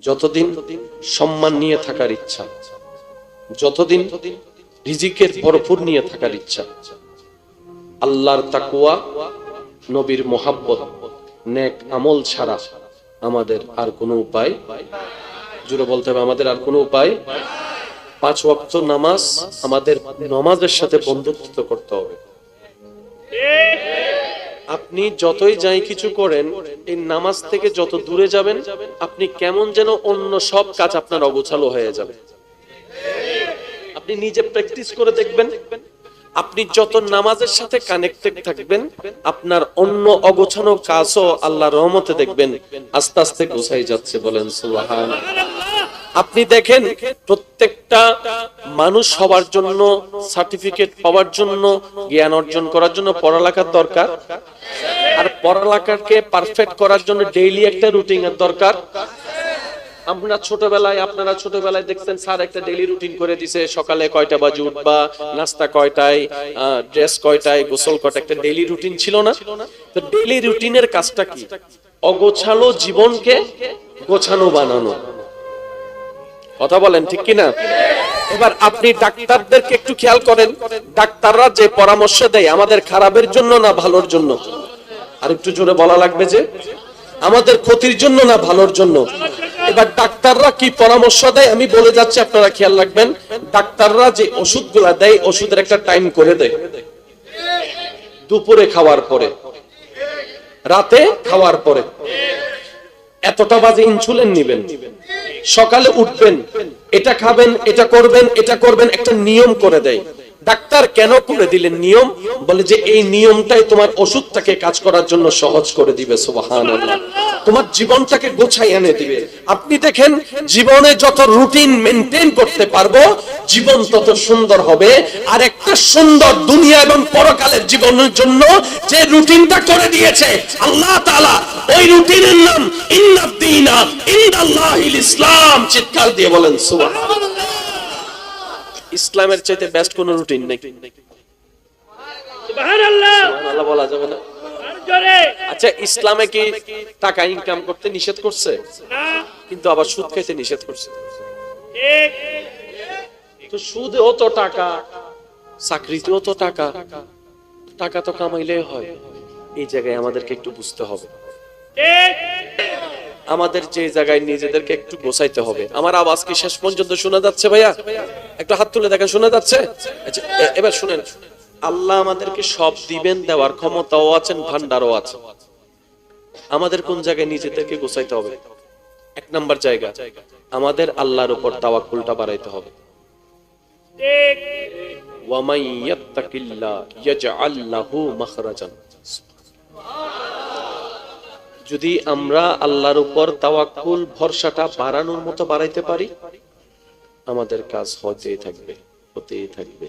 যতদিন সম্মান নিয়ে থাকার ইচ্ছা, যতদিন রিজিকের ভরপুর নিয়ে থাকার ইচ্ছা, আল্লাহর তাকওয়া, নবীর মোহাব্বত, নেক আমল ছাড়া আমাদের আর কোনো উপায়, জুড়ে বলতে হবে আমাদের আর কোনো উপায়। 5 ওয়াক্ত নামাজ, আমাদের নামাজের সাথে বন্ধুত্ব করতে হবে। আপনি যতই যাই কিছু করেন, এই নামাজ থেকে যত দূরে যাবেন, আপনি কেমন যেন অন্য সব কাজ আপনার অগোছালো হয়ে যাবে। আপনি নিজে প্র্যাকটিস করে দেখবেন, আপনি যত নামাজের সাথে কানেক্টেড থাকবেন, আপনার অন্য অগোছানো কাজও আল্লাহর রহমতে দেখবেন আস্তে আস্তে গোছাই যাচ্ছে। বলেন সুবহানাল্লাহ। আপনি দেখেন, প্রত্যেকটা মানুষ হওয়ার জন্য, সার্টিফিকেট পাওয়ার জন্য, জ্ঞান অর্জন করার জন্য পড়ালেখার দরকার, আর পড়ালেখাকে পারফেক্ট করার জন্য ডেইলি একটা রুটিনের দরকার। আমরা ছোটবেলায়, আপনারা ছোটবেলায় দেখছেন স্যার একটা ডেইলি রুটিন করে দিছে, সকালে কয়টা বাজে উঠবা, নাস্তা কয়টায়, ড্রেস কয়টায়, গোসল কয়টা, একটা ডেইলি রুটিন ছিল না? তো ডেইলি রুটিনের কাজটা কি? অগোছালো জীবনকে গোছানো বানানো। কথা বলেন ঠিক কিনা? এবার আপনি ডাক্তারদেরকে একটু খেয়াল করেন, ডাক্তাররা যে পরামর্শ দেয় আমাদের খারাপের জন্য না ভালোর জন্য? আর একটু জোরে বলা লাগবে, যে আমাদের ক্ষতির জন্য না ভালোর জন্য? এবার ডাক্তাররা কি পরামর্শ দেয় আমি বলে যাচ্ছি, আপনারা খেয়াল রাখবেন। ডাক্তাররা যে ওষুধগুলা দেয়, ওষুধের একটা টাইম করে দেয়। দুপুরে খাওয়ার পরে, রাতে খাওয়ার পরে, এতটা বাজে ইনসুলিন নেবেন, সকালে উঠবেন, এটা খাবেন, এটা করবেন, এটা করবেন, একটা নিয়ম করে দেয়। ডাক্তার কেন করে দিলেন নিয়ম? বলে যে এই নিয়মটাই তোমার ওষুধটাকে কাজ করার জন্য সহজ করে দিবে। সুবহানাল্লাহ। তোমার জীবনটাকে গোছাই এনে দিবে। আপনি দেখেন, জীবনে যত রুটিন মেইনটেইন করতে পারবো, জীবন তত সুন্দর হবে। আর একটা সুন্দর দুনিয়া এবং পরকালের জীবনের জন্য যে রুটিনটা করে দিয়েছে আল্লাহ তাআলা, ওই রুটিনের নাম ইন্নাদ-দীনা ইনদাল্লাহিল ইসলাম। চিৎকার দিয়ে বলেন সুবহানাল্লাহ। ইসলামের চাইতে বেস্ট কোন রুটিন নেই। সুবহানাল্লাহ। সুবহানাল্লাহ বলা যাবে না? আচ্ছা, ইসলামে কি টাকা ইনকাম করতে নিষেধ করছে? না। কিন্তু আবার সুদ খাইতে নিষেধ করছে। ঠিক। তো সুদেও তো টাকা, চাকরিতেও তো টাকা, টাকা তো কামাইলে হয়। এই জায়গায় আমাদেরকে একটু বুঝতে হবে। ঠিক। আমাদের যে জায়গায় নিজেদেরকে একটু গোছাইতে হবে। আমার আওয়াজ কি শেষ পর্যন্ত শোনা যাচ্ছে ভাইয়া? একটু হাত তুলে দেখেন, শোনা যাচ্ছে? আচ্ছা, এবার শুনেন, আল্লাহ আমাদেরকে সব দিবেন, দেওয়ার ক্ষমতাও আছেন, ভান্ডারও আছে। আমাদের কোন জায়গায় নিজেদেরকে গোছাইতে হবে? 1 নাম্বার জায়গা, আমাদের আল্লাহর উপর তাওয়াক্কুলটা বাড়াইতে হবে। ঠিক। ওয়া মান ইয়াত্তাকিল্লাহ ইয়াজআল লাহু মাখরাজান। যদি আমরা আল্লাহর উপর তাওয়াক্কুল, ভরসাটা বাড়ানোর মতো বাড়াইতে পারি, আমাদের কাজ হতেই থাকবে, হতেই থাকবে।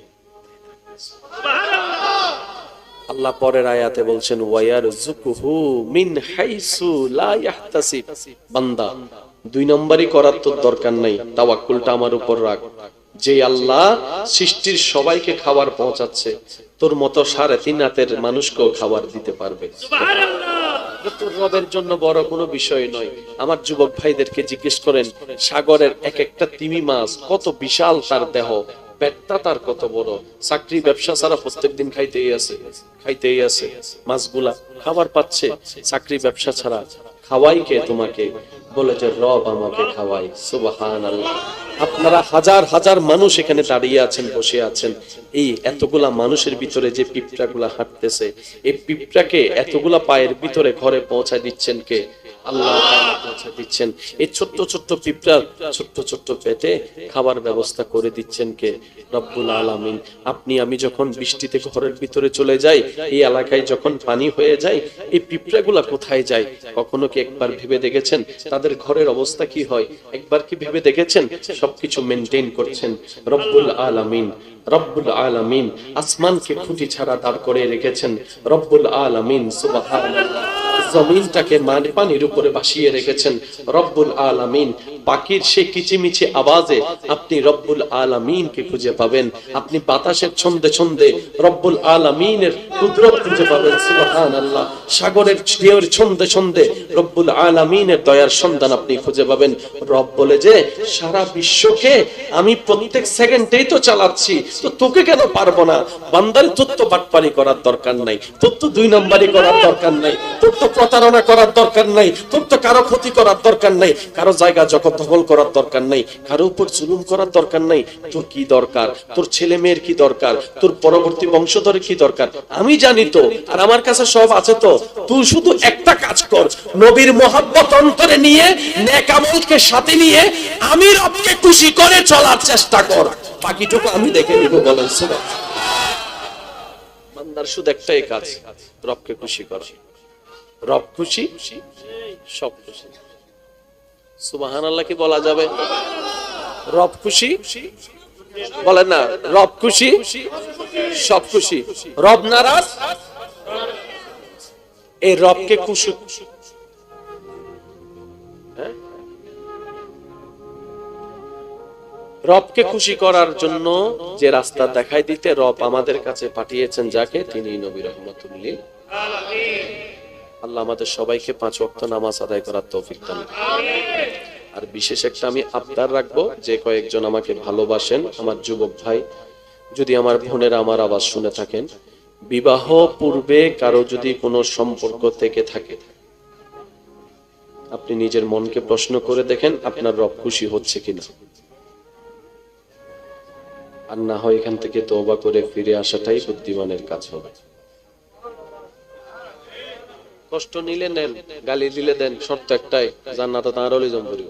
আল্লাহ পরের আয়াতে বলছেন, ওয়ায়ারযুকুহু মিন হাইসু লা ইয়াহতাসিব। বান্দা, 2 নম্বরই করার তো দরকার নাই, তাওয়াক্কুলটা আমার উপর রাখ। যে আল্লাহ সৃষ্টির সবাইকে খাবার পৌঁছাচ্ছে, তোর মতো 3.5 হাতের মানুষকেও খাবার দিতে পারবে। সুবহানাল্লাহ। তোর রবের জন্য বড় কোনো বিষয় নয়। আমার যুবক ভাইদেরকে জিজ্ঞেস করেন, সাগরের এক একটা তিমি মাছ কত বিশাল তার দেহ, পেটটা তার কত বড়। চাকরি ব্যবসা ছাড়া প্রত্যেকদিন খাইতেই আছে মাছগুলা, খাবার পাচ্ছে। চাকরি ব্যবসা ছাড়া খাওয়াই কে তোমাকে? বলে যে রব আমাকে খাওয়াই। সুবহানাল্লাহ। আপনারা হাজার হাজার মানুষ এখানে দাঁড়িয়ে আছেন, বসে আছেন। এই এতগুলা মানুষের ভিতরে যে পিঁপড়াগুলা হাঁটতেছে, এই পিঁপড়াকে এতগুলা পায়ের ভিতরে ঘরে পৌঁছায় দিচ্ছেন কে? আল্লাহ তাআলা পৌঁছে দিচ্ছেন। এই ছোট্ট ছোট্ট পিঁপড়ার ছোট্ট ছোট্ট পেটে খাবার ব্যবস্থা করে দিচ্ছেন কে? রব্বুল আলামিন। আপনি আমি যখন বৃষ্টিতে ঘরের ভিতরে চলে যাই, এই এলাকায় যখন পানি হয়ে যায়, এই পিঁপড়াগুলা কোথায় যায়? কখনো কি একবার ভেবে দেখেছেন তাদের ঘরের অবস্থা কি হয়? একবার কি ভেবে দেখেছেন? সবকিছু মেইনটেইন করছেন রব্বুল আলামিন। রব্বুল আলামিন আসমানকে খুঁটি ছাড়া দাঁড় করে রেখেছেন রব্বুল আলামিন। সুবহানাল্লাহ। জমিনটাকে পানির উপরে ভাসিয়ে রেখেছেন রব্বুল আলামিন। পাখির সেই কিচিমিচি আওয়াজে আপনি রব্বুল আলামিনকে খুঁজে পাবেন। আপনি বাতাসের ছন্দে ছন্দে রব্বুল আলামিনের কুদরত খুঁজে পাবেন। সুবহানাল্লাহ। সাগরের ঢেউয়ের ছন্দে ছন্দে রব্বুল আলামিনের দয়ার সন্ধান আপনি খুঁজে পাবেন। রব বলে যে সারা বিশ্বকে আমি প্রত্যেক সেকেন্ডেই তো চালাচ্ছি, তো তোকে কেন পারবো না? বান্দার তোর তো বাটপারি করার দরকার নাই, তোর তো দুই নম্বরই করার দরকার নাই, তোর তো প্রতারণা করার দরকার নাই, তোর তো কারো ক্ষতি করার দরকার নাই, কারো জায়গা জবরদখল করার দরকার নাই, কারো উপর জুলুম করার দরকার নাই। তোর কি দরকার? তোর ছেলে মেয়ের কি দরকার? তোর পরবর্তী বংশধরের কি দরকার? আমি জানি তো, আর আমার কাছে সব আছে তো। তুই শুধু একটা কাজ কর, নবীর মহব্বত অন্তরে নিয়ে, নেক আমলকে সাথে নিয়ে আমি রবকে খুশি করে চলার চেষ্টা কর, বাকিটুকু আমি দেখে নিব। বলেন সুবহানাল্লাহ। বান্দার শুধু একটাই কাজ, রবকে খুশি করা। রব খুশি, সব খুশি। সুবহানাল্লাহ কি বলা যাবে? রব খুশি বলেন না, রব খুশি, সব খুশি। রব নারাজ, এই রবকে খুশি, রবকে খুশি করার জন্য যে রাস্তা দেখাই দিতে রব আমাদের কাছে পাঠিয়েছেন যাকে, তিনি নবী রহমাতুল লিল আলামিন। আল্লাহ আমাদের সবাইকে 5 ওয়াক্ত নামাজ আদায় করার তৌফিক দান করুন। আর বিশেষ একটা আমি আবদার রাখবো, যে কয়েকজন আমাকে ভালোবাসেন, আমার যুবক ভাই, যদি আমার বোনেরা আমার আওয়াজ শুনে থাকেন, বিবাহ পূর্বে কারো যদি কোনো সম্পর্ক থেকে থাকে, আপনি নিজের মনকে প্রশ্ন করে দেখেন আপনার রব খুশি হচ্ছে কিনা। আর না হয় এখান থেকে তওবা করে ফিরে আসাটাই বুদ্ধিমানের কাজ হবে। কষ্ট নিলে নেন, গালি দিলে দেন, শর্ত একটাই, জান্নাতে তার হলে জম্বরি।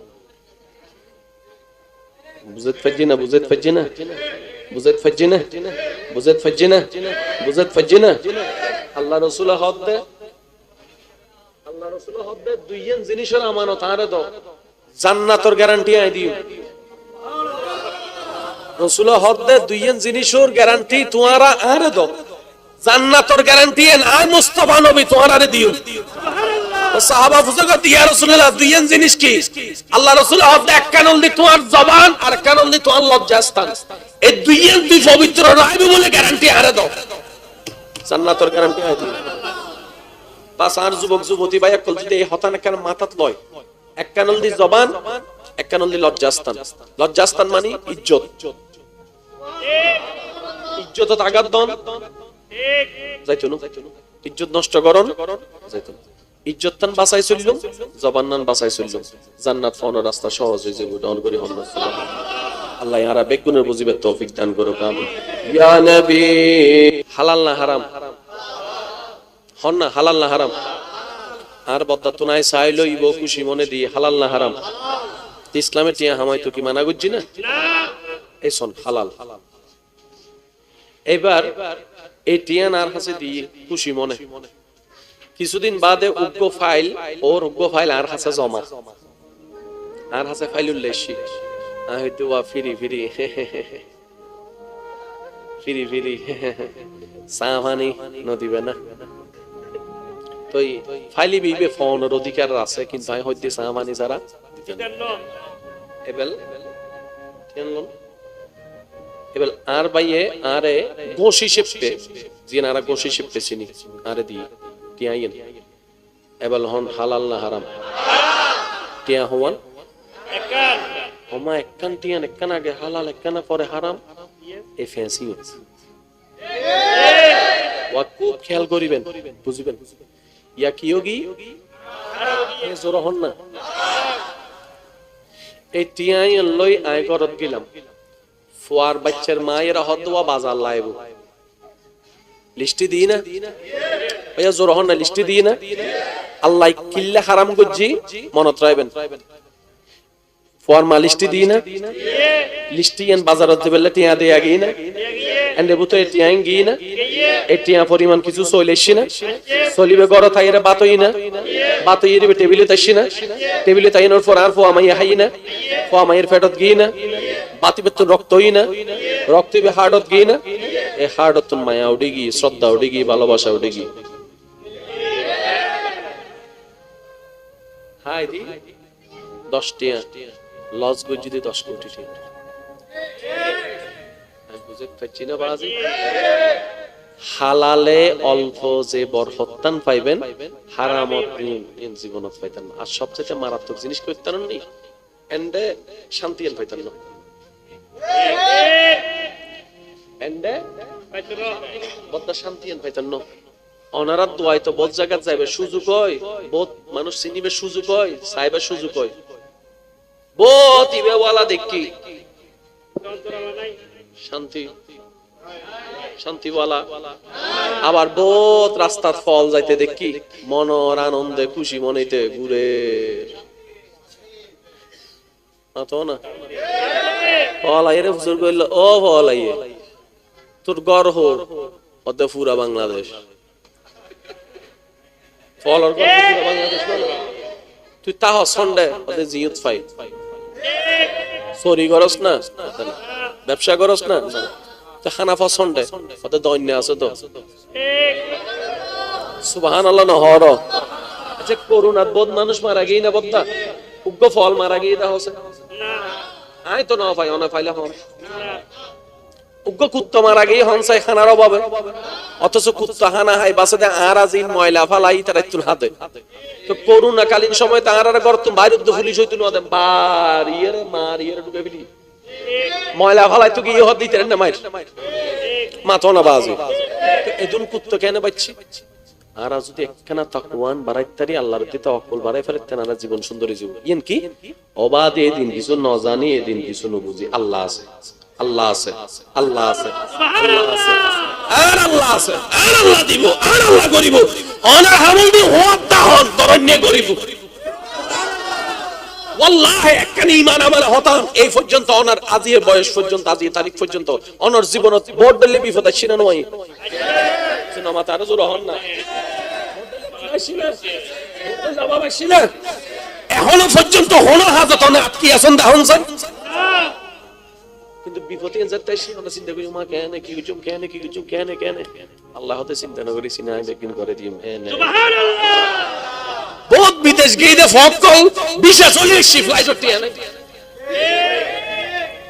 বুঝতে পারছি না, বুঝতে পারছি না, বুঝতে পারছি না, বুঝতে পারছি না, বুঝতে পারছি না। আল্লাহ রাসূল হদ দে, আল্লাহ রাসূল হদ দে, দুইজন জিনিসের আমানত আরে দাও, জান্নাতের গ্যারান্টি আই দিও। রাসূল হদ দে, দুইজন জিনিসের গ্যারান্টি তোমারা আরে দাও, জান্নাতের গ্যারান্টি আই মুস্তাফা নবী তোমারে দিও। সাহাবা বুঝাগত ইয়া রাসূলুল্লাহ, দুইজন জিনিস কি? আল্লাহ রাসূল হদ দে, এক কানন দি তোমার জবান, আর কানন দি তোমার লজ্জাস্থান। এই দুইজন দুই পবিত্র রাইবে বলে গ্যারান্টি আরে দাও, জান্নাতের গ্যারান্টি আই দিও। বাস আর যুবক যুবতী ভাই কল যদি এই হতান কেন মাথাত লয়, এক কানন দি জবান, এক কানন দি লজ্জাস্থান। লজ্জাস্থান মানে ইজ্জত, ইজ্জত আঘাত দন যাইতো না, ইজ্জত নষ্ট করন যাইতো না। ইজ্জত তান বাঁচাই চললুম, জবান নান বাঁচাই চললুম, জান্নাত পাওয়ার রাস্তা সহজ হয়ে যাবে। ডন করি হন আল্লাহ ইয়ারা বেগুনের বুঝিবে তৌফিক দান করুক, আমিন। ইয়া নবী, হালাল না হারাম? হন না, হালাল না হারাম? আর বদ্দা তো নাই চাইলো ইব খুশি মনে দিয়ে, হালাল না হারাম? ইসলামে টিয়া হামাই তো কি মানা করছি না? এই শোন, হালাল। এবার এই টিয়ান আর কাছে দিয়ে খুশি মনে, কিছুদিন বাদে উগ্র ফাইল, ওর উগ্র ফাইল আর কাছে জমা, আর কাছে ফাইল উল্লেছি, হয়তো ফিরি ফিরি ফিরি ফিরি সাহানি নদীবে না, তো ফাইলি বিবে ফোনের অধিকার আছে, কিন্তু আমি হইতে সাহানি যারা এবেল এবেল আর বাইয়ে আরে গোশি শিপতে জিন আর গোশি শিপতে চিনি আরে দি টিয়াইন এবেল হন হালাল না হারাম? টিয়া হওয়ান একান ওমা একান টিয়ান একান আগে হালাল, একান পরে হারাম। এই ফ্যান্সি হচ্ছে, ওয়া খুব খেয়াল করিবেন, বুঝবেন। ইয়া কি হোগি এ জোর হন না। এই টিয়াইন লই আয় করত গেলাম, ফুয়ার বাচ্চার মায়েরা হদওয়া বাজার লাইব, লিস্টি দিই না ভাইয়া, জোর হন না, লিস্টি দিই না। আল্লাহ কিল্লা হারাম গজ্জি মনত রাখবেন, ফুয়ার মা লিস্টি দিই না, লিস্টি এন বাজারত দেবেলে টিয়া দিয়ে আগে না, এন্ডে বুতো টিয়া গিয়ে না, এই টিয়া পরিমাণ কিছু চলেছি না, চলিবে গড় থাইরে বাতই না, বাতই দিবে টেবিলে তাইছি না, টেবিলে তাইনোর পর আর ফুয়া মাইয়া হাই না, ফুয়া মাইয়ের ফেটত গিয়ে না, বাতিবে তো রক্তই না, রক্তবে হাড়ত গিয়ে না, এই হাড়ত মায়া উঠে গিয়ে, শ্রদ্ধা উঠে গিয়ে, ভালোবাসা উঠে গিয়ে, হাই দি 10 টিয়া লস গই যদি 10 কোটি টাকা আমি বুঝে পাচ্ছি না বাজি। হালালে অল্প যে বরকতান পাইবেন, হারামত জীবনত পাইতেন না। আর সবচেয়ে মারাত্মক জিনিস করতেন নি এন্ডে শান্তি পাইতেন না, এন্ডে বদ্দা শান্তি পাইতেন না। অনারাত দোয়াই তো বহুত জায়গা যাইবে, সুযোগ হয় বহুত মানুষ চিনিবে, সুযোগ হয় সাইবার সুযোগ হয় বহুত ইবেওয়ালা দেখি শান্তি শান্তিওয়ালা, আবার বহুত রাস্তার ফল যাইতে দেখি মনর আনন্দে খুশি মনেতে ঘুরে তো না ফল আইরে হুজুর কইল ও ফল আইয়ে তোর গর্হ ওতে পুরা বাংলাদেশ ফল আর গর্হ পুরা বাংলাদেশ না, তুই তাহ সন্ডে ওতে জিয়ত ফাই চুরি করস না, ব্যবসা করস না, খানা পছন্দ ওদের দৈন্য আছে তো সুবহানাল্লাহ না হর। আচ্ছা করুণাত বোধ মানুষ মারা গিয়ে না বদ্দা উগ্র ফল মারা গিয়ে দা হচ্ছে আয় তো না পাই অনা পাইলে হন উগ্র কুত্তা মারা গিয়ে হনসাই খানার অভাবে, অথচ কুত্তা হানা হাই বাসে দে আর আজিন ময়লা ফালাই তার একটু হাতে। তো করুণাকালীন সময় তার আর গর্ত বাইরে পুলিশ হইতো না বাড়িয়ে মারিয়ে ঢুকে ফেলি ময়লা ফালাই তো গিয়ে হত দিতে না মাইর মাথা না বাজে এদুন কুত্তা কেন বাচ্চি। আর যদি একখানা তাকওয়ান বাড়াইতারি আল্লাহর প্রতি তাওয়াক্কুল বাড়াই ফেলতেন আর জীবন সুন্দরী জীবন ইয়েন কি অবাধে এদিন কিছু ন জানি এদিন কিছু ন বুঝি আল্লাহ আছে, আল্লাহ আছে, আল্লাহ আছে, আল্লাহ আছে, আর আল্লাহ আছে, আর আল্লাহ দিব, আর আল্লাহ করিব অনার হামল দি হত দাহন দরন্য করিব। ওয়াল্লাহি একখানি ঈমান আমলে হতাম এই পর্যন্ত অনার আজির বয়স পর্যন্ত আজি তারিখ পর্যন্ত অনার জীবনত বড় বলে বিপদ ছিল না নয় শুনো মাথা আর জোর হন না এখনো পর্যন্ত হলো হাজত না আটকি আছেন দাহন স্যার কিন্তু বিপদে যেতেই আমরা চিন্তা করি মা কেন কি কিছু কেন কি কিছু কেন কেন আল্লাহ হতে চিন্তা না করি সিনা বেকিন করে দিই সুবহানাল্লাহ বহুত বিদেশ গিয়ে দে ফকল বিশা চলে ফ্লাইট উঠতে আনে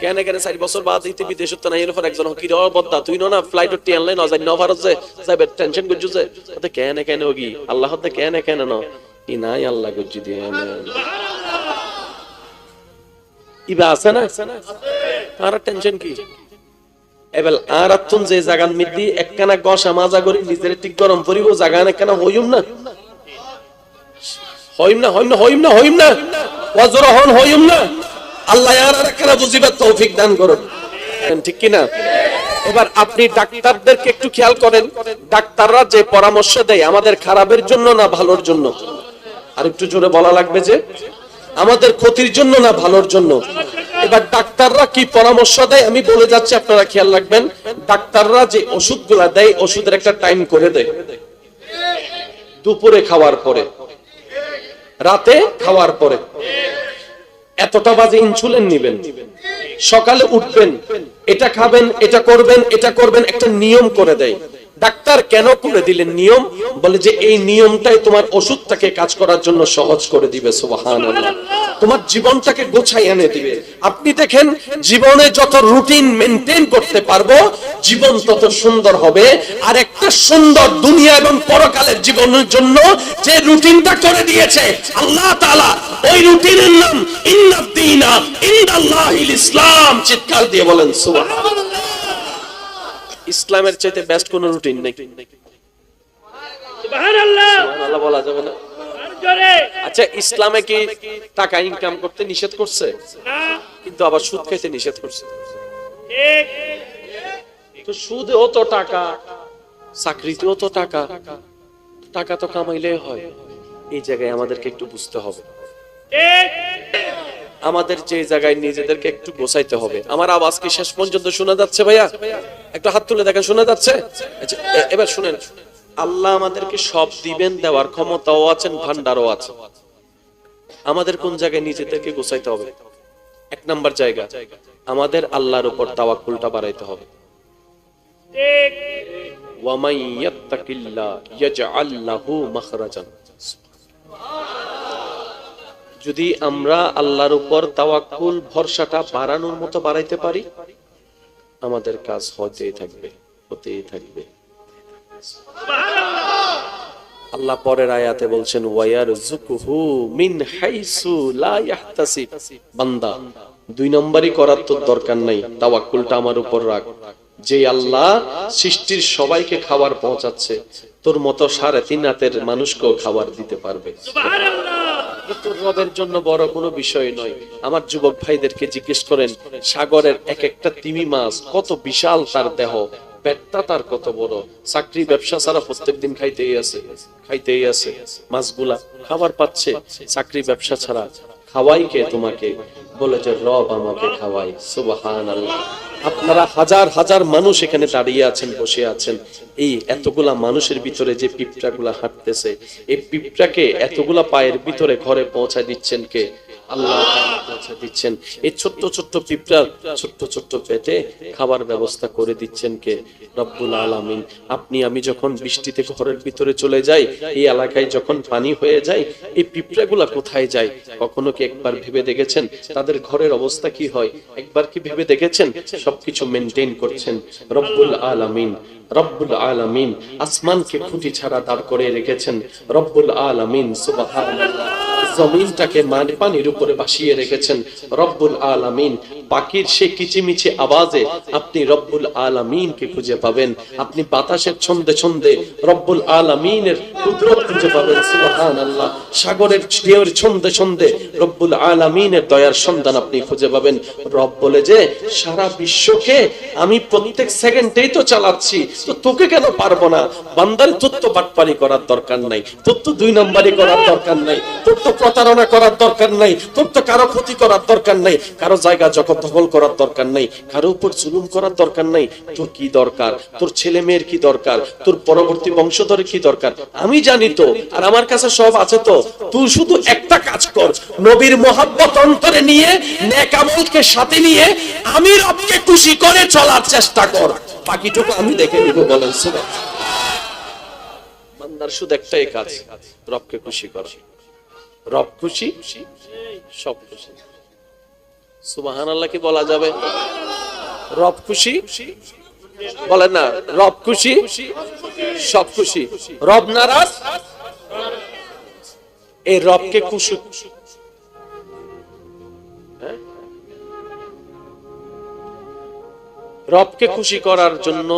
কেন কেন 4 বছর বাদ দিতে বিদেশ উঠতে না এর পর একজন কি রে বদ্দা তুই না ফ্লাইট উঠতে আনলে না যাই না ভারত যে যাবে টেনশন করছু যে ওতে কেন কেন ওগি আল্লাহ হতে কেন কেন না ই নাই আল্লাহ গজ্জি দিয়ে সুবহানাল্লাহ ইবা আছে না আর টেনশন কি এবেল আর আতুন যে জায়গার মধ্যে একখানা গসা মাজা করি নিজের ঠিক গরম পরিব জায়গা একখানা হইম না হইম না হইম না হইম না হইম না ওয়াজর হন হইম না আল্লাহ আর একখানা বুঝিবার তৌফিক দান করুন ঠিক কি না। এবার আপনি ডাক্তারদেরকে একটু খেয়াল করেন ডাক্তাররা যে পরামর্শ দেয় আমাদের খারাপের জন্য না ভালোর জন্য, আর একটু জোরে বলা লাগবে যে আমাদের ক্ষতির জন্য না ভালোর জন্য। এবার ডাক্তাররা কি পরামর্শ দেয় আমি বলে যাচ্ছি আপনারা খেয়াল রাখবেন। ডাক্তাররা যে ওষুধগুলা দেয় ওষুধের একটা টাইম করে দেয়, দুপুরে খাওয়ার পরে, রাতে খাওয়ার পরে, এতটা বাজে ইনসুলিন নেবেন, সকালে উঠবেন, এটা খাবেন, এটা করবেন, এটা করবেন, একটা নিয়ম করে দেয়। ডাক্তার কেন করে দিলেন নিয়ম? বলে যে এই নিয়মটাই তোমার ওষুধটাকে কাজ করার জন্য সহজ করে দিবে। সুবহানাল্লাহ, তোমার জীবনটাকে গোছাই এনে দিবে। আপনি দেখেন জীবনে যত রুটিন মেনটেন করতে পারবো জীবন তত সুন্দর হবে। আর একটা সুন্দর দুনিয়া এবং পরকালের জীবনের জন্য যে রুটিনটা করে দিয়েছে আল্লাহ তাআলা, ওই রুটিনের নাম ইন্নাদ-দীনা ইনদাল্লাহিল ইসলাম। চিৎকার দিয়ে বলেন সুবহানাল্লাহ। ইসলামের চাইতে বেস্ট কোন রুটিন নেই। সুবহানাল্লাহ, সুবহানাল্লাহ বলা যাবে না। আচ্ছা, ইসলামে কি টাকা ইনকাম করতে নিষেধ করছে? না, কিন্তু আবার সুদ খাইতে নিষেধ করছে। ঠিক, তো সুদেও তো টাকা, চাকরিতেও তো টাকা, টাকা তো কামাইলে হয়। এই জায়গায় আমাদেরকে একটু বুঝতে হবে। আমাদের যে জায়গায় নিজেদেরকে একটু গোছাইতে হবে। আমার আওয়াজ কি শেষ পর্যন্ত শোনা যাচ্ছে ভাইয়া? একটু হাত তুলে দেখেন শোনা যাচ্ছে? আচ্ছা, এবার শুনেন, আল্লাহ আমাদেরকে সব দিবেন, দেওয়ার ক্ষমতাও আছেন, ভান্ডারও আছে। আমাদের কোন জায়গায় নিজেদেরকে গোছাইতে হবে? এক নাম্বার জায়গা, আমাদের আল্লাহর উপর তাওয়াক্কুলটা বাড়াইতে হবে। ঠিক, ওয়া মান ইয়াত্তাকিল্লাহ ইয়াজআল লাহু মাখরাজান। যদি আমরা আল্লাহর উপর তাওয়াক্কুল ভরসাটা বাড়ানোর মতো বাড়াইতে পারি, আমাদের কাজ হতেই থাকবে, হতেই থাকবে। আল্লাহ পরের আয়াতে বলছেন ওয়ায়ারযুকুহু মিন হাইসু লা ইয়াহতাসিব। বান্দা, দুই নম্বরই করার তো দরকার নাই, তাওয়াক্কুলটা আমার উপর রাখ। যে আল্লাহ সৃষ্টির সবাইকে খাবার পৌঁছাচ্ছে, তোর মতো 3.5 হাতের মানুষকেও খাবার দিতে পারবে। তোর রবের জন্য বড় কোনো বিষয় নয়। আমার যুবক ভাইদেরকে জিজ্ঞেস করেন, সাগরের এক একটা তিমি মাছ কত বিশাল তার দেহ, পেটটা তার কত বড়। চাকরি ব্যবসা ছাড়া প্রত্যেকদিন খাইতেই আছে মাছগুলা, খাবার পাচ্ছে। চাকরি ব্যবসা ছাড়া খাওয়াই কে তোমাকে? বলে যে রব আমাকে খাওয়াই। সুবহানাল্লাহ। আপনারা হাজার হাজার মানুষ এখানে দাঁড়িয়ে আছেন, বসে আছেন, এই এতগুলা মানুষের ভিতরে যে পিঁপড়াগুলা হাঁটতেছে, এই পিঁপড়াকে এতগুলা পায়ের ভিতরে ঘরে পৌঁছায় দিচ্ছেন কে? আল্লাহ পৌঁছে দিচ্ছেন। এই ছোট্ট ছোট্ট পিঁপড়ার ছোট্ট ছোট্ট পেটে খাবার ব্যবস্থা করে দিচ্ছেন কে? রব্বুল আলামিন। আপনি আমি যখন বৃষ্টিতে ঘরের ভিতরে চলে যাই, এই এলাকায় যখন পানি হয়ে যায়, এই পিঁপড়াগুলা কোথায় যায়? কখনো কি একবার ভেবে দেখেছেন তাদের ঘরের অবস্থা কি হয়? একবার কি ভেবে দেখেছেন? সবকিছু মেনটেন করছেন রব্বুল আলামিন। রব্বুল আলামিন আসমানকে খুঁটি ছাড়া দাঁড় করে রেখেছেন রব্বুল আলামিন। সুবহানাল্লাহ। জমিনটাকে পানির উপরে ভাসিয়ে রেখেছেন রব্বুল আলামিন। পাখির সেই কিচিমিচি আওয়াজে আপনি রব্বুল আলামিনকে খুঁজে পাবেন। আপনি বাতাসের ছন্দে ছন্দে রব্বুল আলামিনের কুদরত খুঁজে পাবেন। সুবহানাল্লাহ। সাগরের ঢেউয়ের ছন্দে ছন্দে রব্বুল আলামিনের দয়ার সন্ধান আপনি খুঁজে পাবেন। রব বলে যে সারা বিশ্বকে আমি প্রত্যেক সেকেন্ডেই তো চালাচ্ছি, তো তোকে কেন পারবো না? বান্দার তোর তো বাটপারি করার দরকার নাই, তোর তো 2 নম্বরই করার দরকার নাই, তোর তো প্রতারণা করার দরকার নাই, তোর তো কারো ক্ষতি করার দরকার নাই, কারো জায়গা দখল করার দরকার নাই, কারো উপর জুলুম করার দরকার নাই। তোর কি দরকার? তোর ছেলে মেয়ের কি দরকার? তোর পরবর্তী বংশধরের কি দরকার? আমি জানি তো, আর আমার কাছে সব আছে তো। তুই শুধু একটা কাজ কর, নবীর মহব্বত অন্তরে নিয়ে, নেক আমলকে সাথে নিয়ে আমি রবকে খুশি করে চলার চেষ্টা কর। বাকিটুকু আমি দেখে নিব। বলেন সুবহানাল্লাহ। বান্দার শুধু একটাই কাজ, রবকে খুশি কর। রব খুশি, সব খুশি। সুবহানাল্লাহ কি বলা যাবে? রব খুশি বলেন না, রব খুশি, সব খুশি। রব নারাজ, এই রবকে খুশি, রবকে খুশি করার জন্য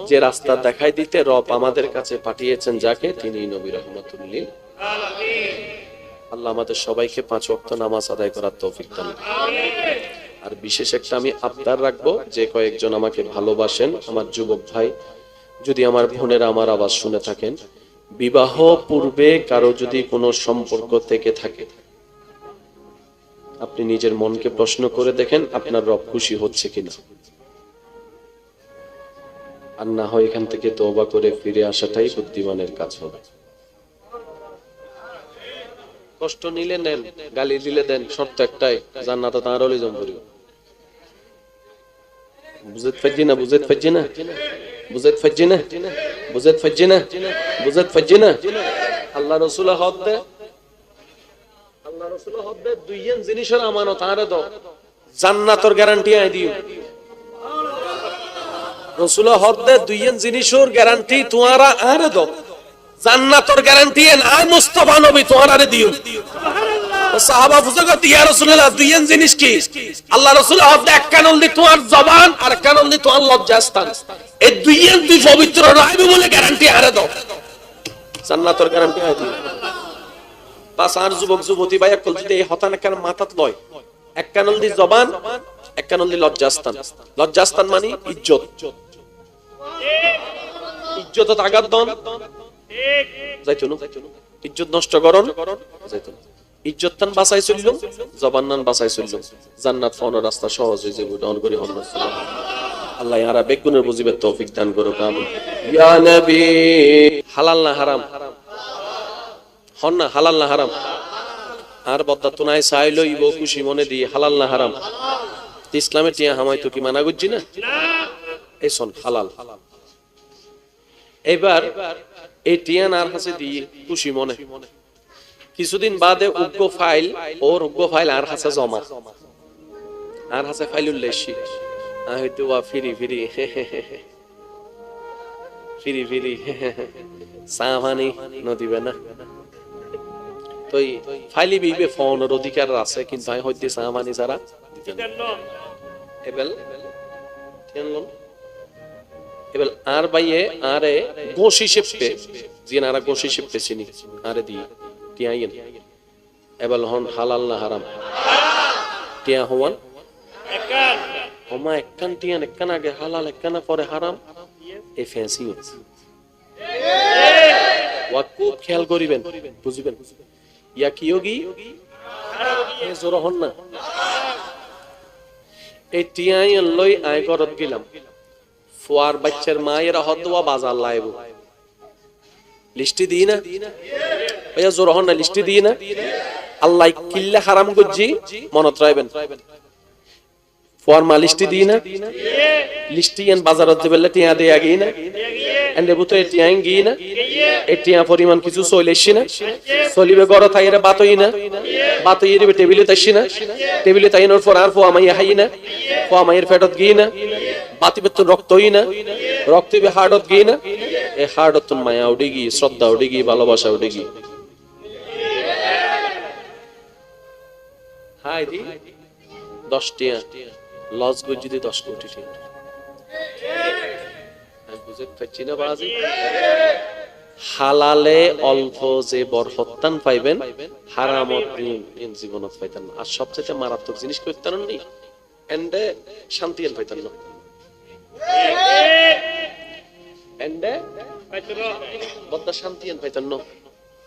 যে রাস্তা দেখাই দিতে রব আমাদের কাছে পাঠিয়েছেন যাকে, তিনি নবী রাহমাতুল লিল আলামিন। আল্লাহ আমাদের সবাইকে 5 ওয়াক্ত নামাজ আদায় করার তৌফিক দান করুন। আর বিশেষ একটা আমি আবদার রাখবো, যে কয়েকজন আমাকে ভালোবাসেন, আমার যুবক ভাই, যদি আমার বোনেরা আমার আওয়াজ শুনে থাকেন, বিবাহ পূর্বে কারো যদি কোনো সম্পর্ক থেকে থাকে, আপনি নিজের মনকে প্রশ্ন করে দেখেন আপনার রব খুশি হচ্ছে কিনা। আর না হয় এখান থেকে তওবা করে ফিরে আসাটাই বুদ্ধিমানের কাজ হবে। কষ্ট নিলে নেন, গালি দিলে দেন, শর্ত একটাই, জান্নাতে তার ওলি জম্বরি। বুঝতে পারছি না, বুঝতে পারছি না, বুঝতে পারছি না, বুঝতে পারছি না, বুঝতে পারছি না। আল্লাহ রাসূল হদ দে, আল্লাহ রাসূল হদ দে, দুইজন জিনিসের আমানত আরে দাও, জান্নাতের গ্যারান্টি আই দিও। রাসূল হদ দে, দুইজন জিনিসের গ্যারান্টি তোমারা আরে দাও, জান্নাতের গ্যারান্টি না মুস্তাফা নবী তোমারে দিও। সুবহানাল্লাহ। সাহাবা বুঝাগত ইয়া রাসূলুল্লাহ, দুইজন জিনিস কি? আল্লাহ রাসূল হদ দে, এক কানল দি তোমার জবান, আর কানল দি তোমার লজ্জাস্থান। এই দুইজন দুই পবিত্র রাইবে বলে গ্যারান্টি আরে দাও, জান্নাতের গ্যারান্টি আই দিও। বাস আর যুবক যুবতী ভাই কল যদি এই হতান কেন মাথাত লয়, এক কানল দি জবান, এক কানল দি লজ্জাস্থান। লজ্জাস্থান মানে ইজ্জত, ইজ্জত আঘাত দন যাইতো না, ইজ্জত নষ্ট করন যাইতো না। ইজ্জত তান বাঁচাই চলল, জবান নান বাঁচাই চলল, জান্নাত পাওয়ার রাস্তা সহজ হয়ে যাবে। ডাউন করি হন আল্লাহ ইয়ারা বেগুনের বুঝিবে তৌফিক দান করুক। আমিন। ইয়া নবী, হালাল না হারাম? হন না, হালাল না হারাম? আর বদ্দা তো নাই চাইলো ইবো খুশি মনে দিয়ে, হালাল না হারাম? ইসলামে টিয়া হামাই তো কি মানা করছি না? এই শোন, হালাল। এবার এই টিয়ান আর হাসে দিয়ে খুশি মনে, কিছুদিন বাদে উগ্র ফাইল আর হাসে জমা আর হাসে ফাইল উল্লেসি হয়তো ফিরি ফিরি ফিরি ফিরি সাহানি নদীবে না তো ফাইলি বিবে ফোনের অধিকার আছে কিন্তু আমি হইতে সাহানি ছাড়া এবেল এবেল আর বাইয়ে আরে গোশি শেপে জিন আরা গোশি শেপে চিনি আরে দি টিয়াইন এবেল হন হালাল না হারাম টিয়া হওয়ান একান ওমা একান টিয়ান একান আগে হালাল একান পরে হারাম এই ফ্যান্সি হচ্ছে ওয়া খুব খেয়াল করিবেন বুঝিবেন ইয়া কি যোগী জোর হন না এই টিয়াইন লই আয় করত গেলাম ফুয়ার বাচ্চার মায়ের হদওয়া বাজার লাইব লিস্টি দিই না ভাইয়া জোর হন না লিস্টি দিই না আল্লাহ কিল্লা হারাম গজ্জি মনত রাখবেন ফুয়ার মা লিস্টি দিই না লিস্টি এন বাজারত দেবেলে টিয়া দেয়া গই না এন্ডে বুতো টিয়াইন গই না টিয়া পরিমাণ কিছু চলেছি না চলিবে গড় থাইরে বাতই না বাতই রে টেবিলে তাইছি না টেবিলে তাইনোর পর আর ফুয়া মাইয়া হাই না ফুয়া মাইয়ের পেটত গই না বাতি বেতন রক্তই না রক্ত বে হাড়ত গই না এই হাড়ত মায়া উড়ে গই শ্রদ্ধা উড়ে গই ভালোবাসা উড়ে গই হাই দি 10 টিয়া লস গই যদি 10 কোটি টাকা আমি বুঝতে পারছি না বাজি হালালে অল্প যে বরকতান পাইবেন হারামত জীবনত পাইতেন না আর সবচেয়ে মারাত্মক জিনিস করতেন না এন্ডে শান্তি এন পাইতেন না এন্ডে বদ্দা শান্তি এন পাইতেন না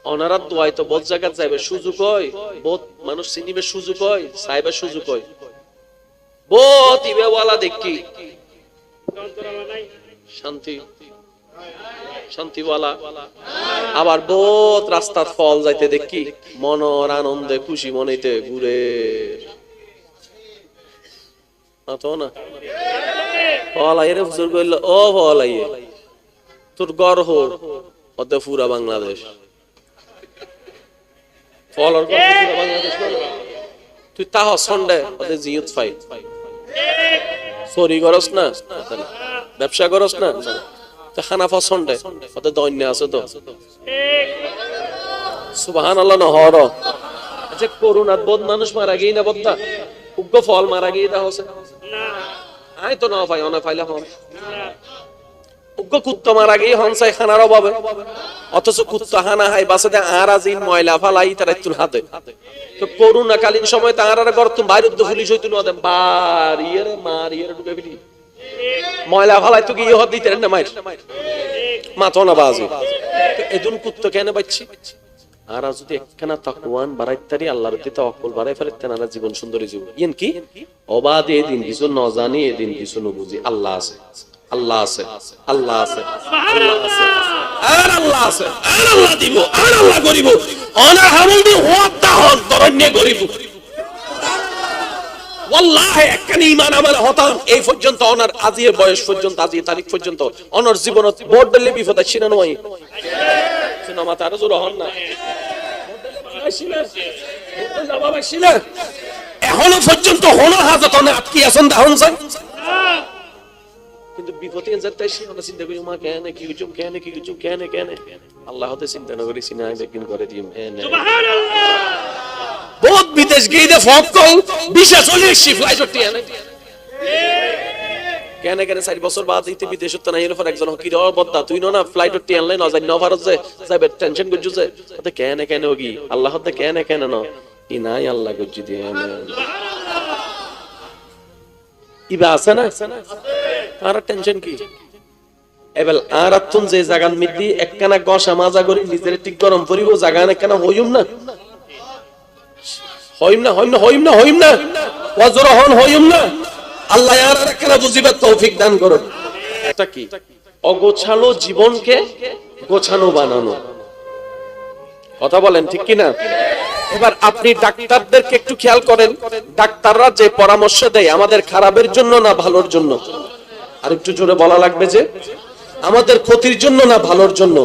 অনারা দোয়াই তো বহুত জায়গা যাইবে সুযোগ হয় বহুত মানুষ চিনিবে সুযোগ হয় চাইবে সুযোগ হয় বহুত ইবেওয়ালা দেখি শান্তি শান্তিওয়ালা আবার বহুত রাস্তার ফল যাইতে দেখি মনর আনন্দে খুশি মনেতে ঘুরে না ফলাইরে হুজুর কইল ও ফলাইয়ে তোর গর্হ ওতে পুরা বাংলাদেশ ফলর গর্হ পুরা বাংলাদেশ তুই তাহ সন্ডে ওতে জিয়ত ফাই চুরি করস না ব্যবসা করস না খানা পছন্দে ওতে দৈন্য আছে তো সুবহানাল্লাহ না হর আচ্ছা করুণাত বদ মানুষ মারা গিয়ে না বদ্দা উগ্র ফল মারা গিয়ে দা হচ্ছে না আই তো না ভাই অনা ফাইলা হন উগ্র কুত্তা মারা গিয়ে হনসাই খানার অভাবে অথচ কুত্তা হানা হাই বাসাতে আর আজিন ময়লা ফালাই তার তুল হাতে তো করুণা কালীন সময় তার আর গর্ত বাইরে পুলিশ হইতো না দেন বাড়িয়ে মারিয়ে ঢুকে ফেলি ময়লা ফালাই তো গিয়ে হদ দিতে না মাইর মাথা না বাজি তো এদুন কুত্তা কেন বাচ্চি আর যদি একখানা তাকওয়ান বাড়াইতারি আল্লাহর প্রতি তাওয়াক্কুল বাড়াই ফেলতেন আর জীবন সুন্দরী জীবন ইন কি অবাধে দিন কিছু ন জানি এদিন কিছু ন বুঝি আল্লাহ আছে আল্লাহ আছে আল্লাহ আছে আল্লাহ আছে আর আল্লাহ আছে আর আল্লাহ দিব আর আল্লাহ করিব অনা হামদি হত্যা হন তরণ্যে করিব ওয়াল্লাহি একখানি ঈমান আমার হতাম এই পর্যন্ত অনার আজির বয়স পর্যন্ত আজির তারিখ পর্যন্ত অনার জীবনত বড় দলে বিপদ ছিল না ওই সিনেমা তার জোর হন না এখনো পর্যন্ত হলো হাজত না আটকি আছেন দাহন চাই কিন্তু বিপদে যেতে সে আমরা চিন্তা করি মা কেন কি কিছু কেন কি কিছু কেন কেন আল্লাহ হতে চিন্তা না করি সিনা একদিন করে দিম সুবহানাল্লাহ বহুত বিদেশ গিয়ে দে ফক কল বিশেষ হলে ফ্লাইট উঠতে আনে কেন কেন 4 বছর বাদ ইতি বিদেশ তো নাই এর পর একজন কি রে বদ্দা তুই না ফ্লাইট উঠতে আনলে না যাই না ভারত যায় যাবে টেনশন করছু যে তো কেন কেন ওগি আল্লাহ হতে কেন কেন না ই নাই আল্লাহ গজ্জি দিয়ে ইবা আছে না আর টেনশন কি এবেল আর আতুন যে জাগান মিদি একখানা গসা মাজা করি নিজের ঠিক গরম করিব জাগান একখানা হইম না হইম না হইম না হইম না হইম না ওয়াজর হন হইম না আল্লাহ আর একখানা বুঝিবার তৌফিক দান করুন এটা কি অগোছালো জীবনকে গোছানো বানানো কথা বলেন ঠিক কি না এবার আপনি ডাক্তারদেরকে একটু খেয়াল করেন ডাক্তাররা যে পরামর্শ দেয় আমাদের খারাপের জন্য না ভালোর জন্য আর একটু জোরে বলা লাগবে যে আমাদের ক্ষতির জন্য না ভালোর জন্য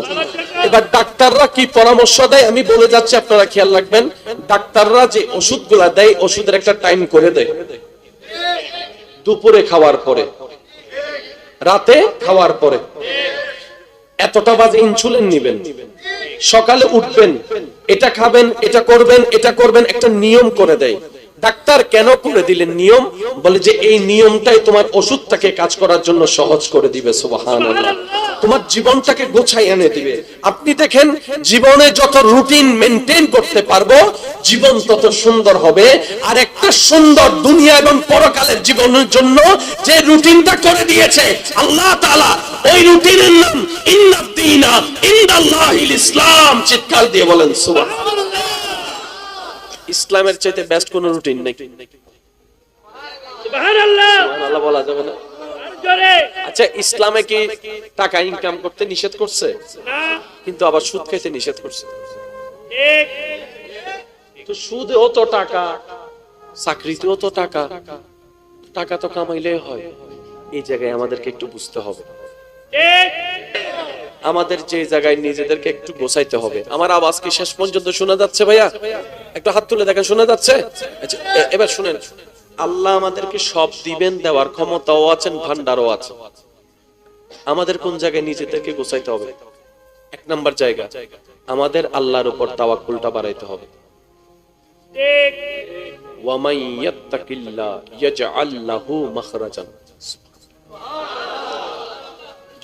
এবার ডাক্তাররা কি পরামর্শ দেয় আমি বলে যাচ্ছি, আপনারা খেয়াল রাখবেন। ডাক্তাররা যে ওষুধগুলা দেয়, ওষুধের একটা টাইম করে দেয়। দুপুরে খাওয়ার পরে, রাতে খাওয়ার পরে, এতটা বাজে ইনসুলিন নেবেন, সকালে উঠবেন, এটা খাবেন, এটা করবেন, এটা করবেন, একটা নিয়ম করে দেয়। ডাক্তার কেন করে দিলেন নিয়ম? বলে যে এই নিয়মটাই তোমার ওষুধটাকে কাজ করার জন্য সহজ করে দিবে। সুবহানাল্লাহ। তোমার জীবনটাকে গোছাই এনে দিবে। আপনি দেখেন, জীবনে যত রুটিন মেনটেন করতে পারবো, জীবন তত সুন্দর হবে। আর একটা সুন্দর দুনিয়া এবং পরকালের জীবনের জন্য যে রুটিনটা করে দিয়েছে আল্লাহ তাআলা, ওই রুটিনের নাম ইন্নাদ-দীনা ইনদাল্লাহিল ইসলাম। চিৎকার দিয়ে বলেন সুবহানাল্লাহ। ইসলামের চাইতে বেস্ট কোন রুটিন নেই। সুবহানাল্লাহ। সুবহানাল্লাহ বলা যাবে না? আচ্ছা, ইসলামে কি টাকা ইনকাম করতে নিষেধ করছে? না। কিন্তু আবার সুদ খাইতে নিষেধ করছে। ঠিক। তো সুদেও তো টাকা, চাকরিতেও তো টাকা, টাকা তো কামাইলে হয়। এই জায়গায় আমাদেরকে একটু বুঝতে হবে। ঠিক। আমাদের যে জায়গায় নিজেদেরকে একটু গোছাইতে হবে। আমার আওয়াজ কি শেষ পর্যন্ত শোনা যাচ্ছে ভাইয়া? একটু হাত তুলে দেখেন, শোনা যাচ্ছে? আচ্ছা, এবার শুনেন, আল্লাহ আমাদেরকে সব দিবেন, দেওয়ার ক্ষমতাও আছেন, ভান্ডারও আছে। আমাদের কোন জায়গায় নিজেদেরকে গোছাইতে হবে? এক নাম্বার জায়গা, আমাদের আল্লাহর উপর তাওয়াক্কুলটা বাড়াইতে হবে। ঠিক। ওয়া মান ইয়াত্তাকিল্লাহ ইয়াজআল লাহু মাখরাজান।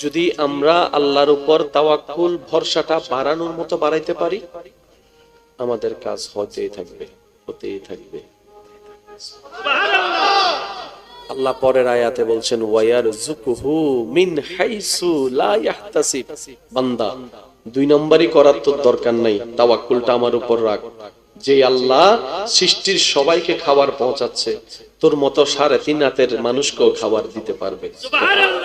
যদি আমরা আল্লাহর উপর তাওয়াক্কুল, ভরসাটা বাড়ানোর মতো বাড়াইতে পারি, আমাদের কাজ হতেই থাকবে, হতেই থাকবে। আল্লাহ পরের আয়াতে বলছেন ওয়ায়ারযুকুহু মিন হাইসু লা ইয়াহতাসিব। বান্দা, দুই নম্বরই করার তো দরকার নাই, তাওয়াক্কুলটা আমার উপর রাখ। যে আল্লাহ সৃষ্টির সবাইকে খাবার পৌঁছাচ্ছে, তোর মতো 3.5 হাতের মানুষকেও খাবার দিতে পারবে। সুবহানাল্লাহ।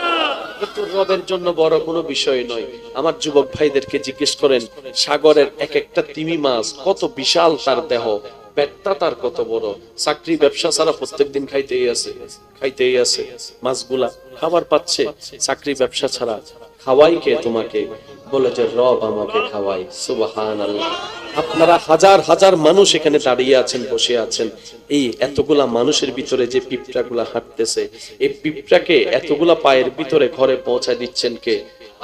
তোর রবের জন্য বড় কোনো বিষয় নয়। আমার যুবক ভাইদেরকে জিজ্ঞেস করেন, সাগরের এক একটা তিমি মাছ কত বিশাল তার দেহ, পেটটা তার কত বড়। চাকরি ব্যবসা ছাড়া প্রত্যেকদিন খাইতেই আছে, খাইতেই আছে। মাছগুলা খাবার পাচ্ছে, চাকরি ব্যবসা ছাড়া। খাওয়াই কে তোমাকে? বলে যে রব আমাকে খাওয়াই। সুবহানাল্লাহ। আপনারা হাজার হাজার মানুষ এখানে দাঁড়িয়ে আছেন, বসে আছেন। এই এতগুলা মানুষের ভিতরে যে পিঁপড়াগুলা হাঁটতেছে, এই পিঁপড়াকে এতগুলা পায়ের ভিতরে ঘরে পৌঁছায় দিচ্ছেন কে?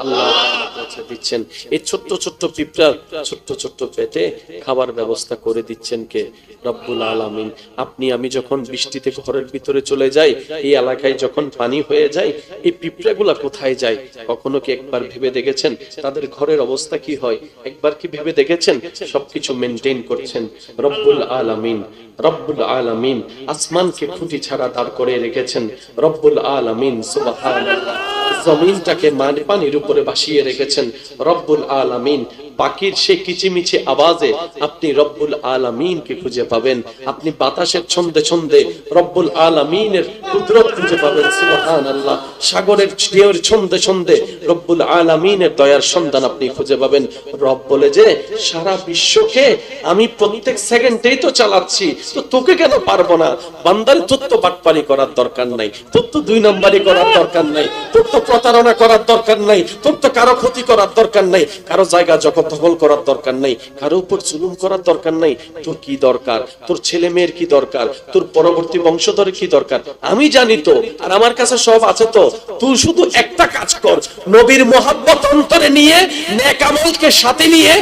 আল্লাহ পৌঁছে দিচ্ছেন। এই ছোট্ট ছোট্ট পিঁপড়ার ছোট্ট ছোট্ট পেটে খাবার ব্যবস্থা করে দিচ্ছেন কে? রব্বুল আলামিন। আপনি আমি যখন বৃষ্টিতে ঘরের ভিতরে চলে যাই, এই এলাকায় যখন পানি হয়ে যায়, এই পিঁপড়াগুলা কোথায় যায়? কখনো কি একবার ভেবে দেখেছেন তাদের ঘরের অবস্থা কি হয়? একবার কি ভেবে দেখেছেন? সবকিছু মেনটেন করছেন রব্বুল আলামিন। রব্বুল আলামিন আসমানকে খুঁটি ছাড়া দাঁড় করে রেখেছেন রব্বুল আলামিন। সুবহানাল্লাহ। জমিনটাকে পানির উপরে ভাসিয়ে রেখেছেন রব্বুল আলামিন। পাখির সেই কিচিমিচি আওয়াজে আপনি রব্বুল আলামিনকে খুঁজে পাবেন। আপনি বাতাসের ছন্দে ছন্দে রব্বুল আলামিনের কুদরত খুঁজে পাবেন। সুবহানাল্লাহ। সাগরের ঢেউয়ের ছন্দে ছন্দে রব্বুল আলামিনের দয়ার সন্ধান আপনি খুঁজে পাবেন। রব বলে যে সারা বিশ্বকে আমি প্রত্যেক সেকেন্ডেই তো চালাচ্ছি, তো তোকে কেন পারবো না? বান্দার তোর তো বাটপারি করার দরকার নাই, তোর তো 2 নম্বরই করার দরকার নাই, তোর তো প্রতারণা করার দরকার নাই, তোর তো কারো ক্ষতি করার দরকার নাই, কারো জায়গা দখল করার দরকার নাই, কারো উপর জুলুম করার দরকার নাই। তোর কি দরকার? তোর ছেলে মেয়ের কি দরকার? তোর পরবর্তী বংশধরের কি দরকার? আমি জানি তো, আর আমার কাছে সব আছে তো। তুই শুধু একটা কাজ কর, নবীর মহব্বত অন্তরে নিয়ে, নেক আমলকে সাথে নিয়ে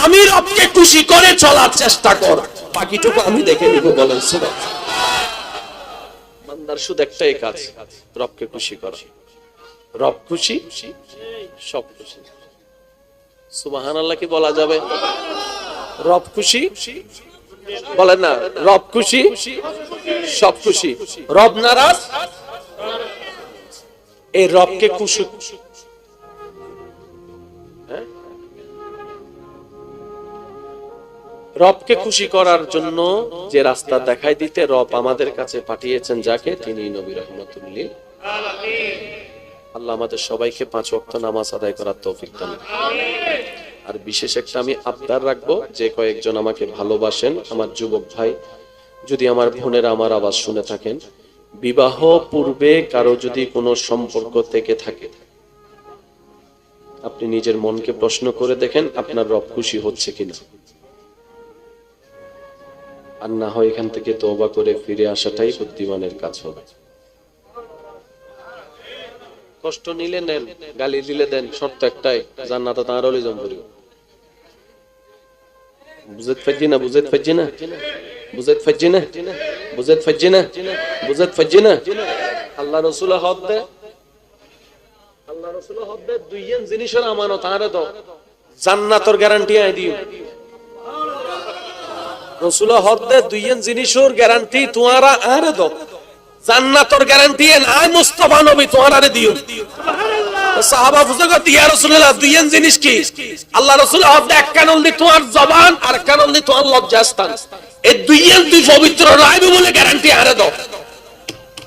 আমি রবকে খুশি করে চলার চেষ্টা কর। বাকিটুকু আমি দেখে নিব। বলেন সুবহানাল্লাহ। বান্দার শুধু একটাই কাজ, রবকে খুশি কর। রব খুশি, সব খুশি। সুবহানাল্লাহ কি বলা যাবে? রব খুশি বলেন না, রব খুশি, সব খুশি। রব নারাজ, এই রবকে খুশি, রবকে খুশি করার জন্য যে রাস্তা দেখাই দিতে রব আমাদের কাছে পাঠিয়েছেন যাকে, তিনি নবী রাহমাতুল লিল আলামিন। আল্লাহ আমাদের সবাইকে 5 ওয়াক্ত নামাজ আদায় করার তৌফিক দান আমিন। আর বিশেষ একটা আমি আবদার রাখবো, যে কয়েকজন আমাকে ভালোবাসেন, আমার যুবক ভাই, যদি আমার বোনেরা আমার আওয়াজ শুনে থাকেন, বিবাহ পূর্বে কারো যদি কোনো সম্পর্ক থেকে থাকে, আপনি নিজের মনকে প্রশ্ন করে দেখেন আপনার রব খুশি হচ্ছে কিনা। আর না হয় এখান থেকে তওবা করে ফিরে আসাটাই বুদ্ধিমানের কাজ হবে। কষ্ট নিলে নেন, গালি দিলে দেন, শর্ত একটাই, জান্নাতে তার হলে জম করিব। বুঝতে পারছি না, বুঝতে পারছি না, বুঝতে পারছি না, বুঝতে পারছি না, বুঝতে পারছি না। আল্লাহ রাসূল হদ দে, আল্লাহ রাসূল হদ দে দুইজন জিনিসের আমানত আরে দাও, জান্নাতের গ্যারান্টি আই দিও। রাসূল হদ দে দুইজন জিনিসের গ্যারান্টি তোমারা আরে দাও, জান্নাতের গ্যারান্টি আই মুস্তাফা নবী তোমারে দিও। সাহাবা বুঝে গেল ইয়া রাসূলুল্লাহ দুইজন জিনিস কি? আল্লাহ রাসূল হদ দে এক কান হল তোমার জবান আর কান হল তোমার লজ্জাস্থান, এই দুইজন দুই পবিত্র রাইবে বলে গ্যারান্টি আরে দাও,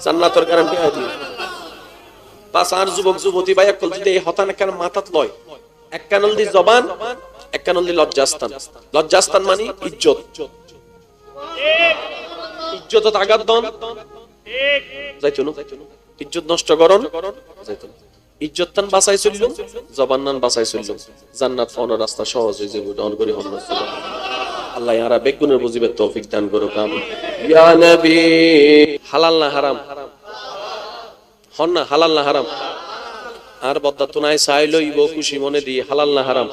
জান্নাতের গ্যারান্টি আই দিও। পাঁচ আর যুবক যুবতী ভাই একল যদি এই হতান কেন মাথাত লয়, এক কানল দি জবান, এক কানল দি লজ্জাস্থান। লজ্জাস্থান মানে ইজ্জত, ইজ্জত আঘাত দন যাইতো না, ইজ্জত নষ্ট করন যাইতো না। ইজ্জত তান বাঁচাই চলল, জবান নান বাঁচাই চলল, জান্নাত পাওয়ার রাস্তা সহজ হয়ে যাবে। অন করি হন আল্লাহ ইয়ারা বেগুনের বুঝিবে তৌফিক দান করুক। আমিন। ইয়া নবী হালাল না হারাম হন না, হালাল না হারাম? আর বদ্দা তো নাই চাইলো ইবো খুশি মনে দিয়ে হালাল না হারাম?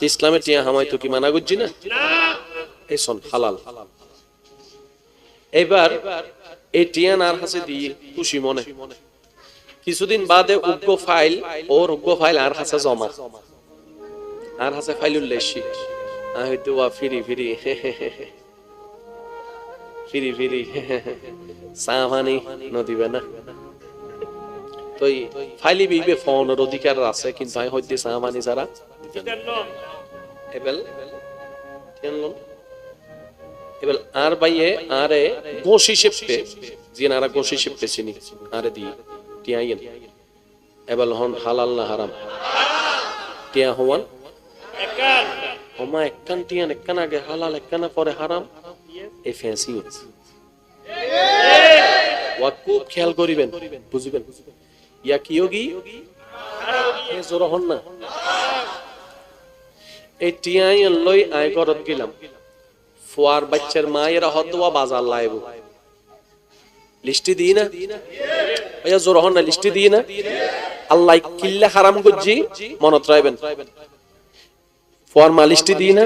ইসলামে টিয়া হামাই তো কি মানা করছি না? এই শোন হালাল। এবার এই টিয়ান আর হাসে দিয়ে খুশি মনে কিছুদিন বাদে উগ্র ফাইল, ওর উগ্র ফাইল আর হাসে জমা, আর হাসে ফাইল উল্লেশি হয়তো ফিরি ফিরি ফিরি ফিরি সাহানি নদীবে না তো ফাইলি বিবে ফোনের অধিকার আছে, কিন্তু আমি হইতে সাহানি যারা এবেল এবেল আর বাইয়ে আরে গোশি শিপতে জিন আর গোশি শিপতে চিনি আরে দি টিয়াইন এবেল হন হালাল না হারাম? টিয়া হওয়ান একান ওমা একান টিয়ান একান আগে হালাল একান পরে হারাম, এই ফ্যান্সি হচ্ছে। ওয়া খুব খেয়াল করিবেন, বুঝবেন ইয়া কি যোগী জোর হন না। এই টিয়াইন লই আয় করত গেলাম, ফুয়ার বাচ্চার মায়েরা হদওয়া বাজার লাইব লিস্টি দিই না, ভাইয়া জোর হন না, লিস্টি দিই না। আল্লাহ কিল্লা হারাম করছি মনত রাখবেন, ফুয়ার মা লিস্টি দিই না,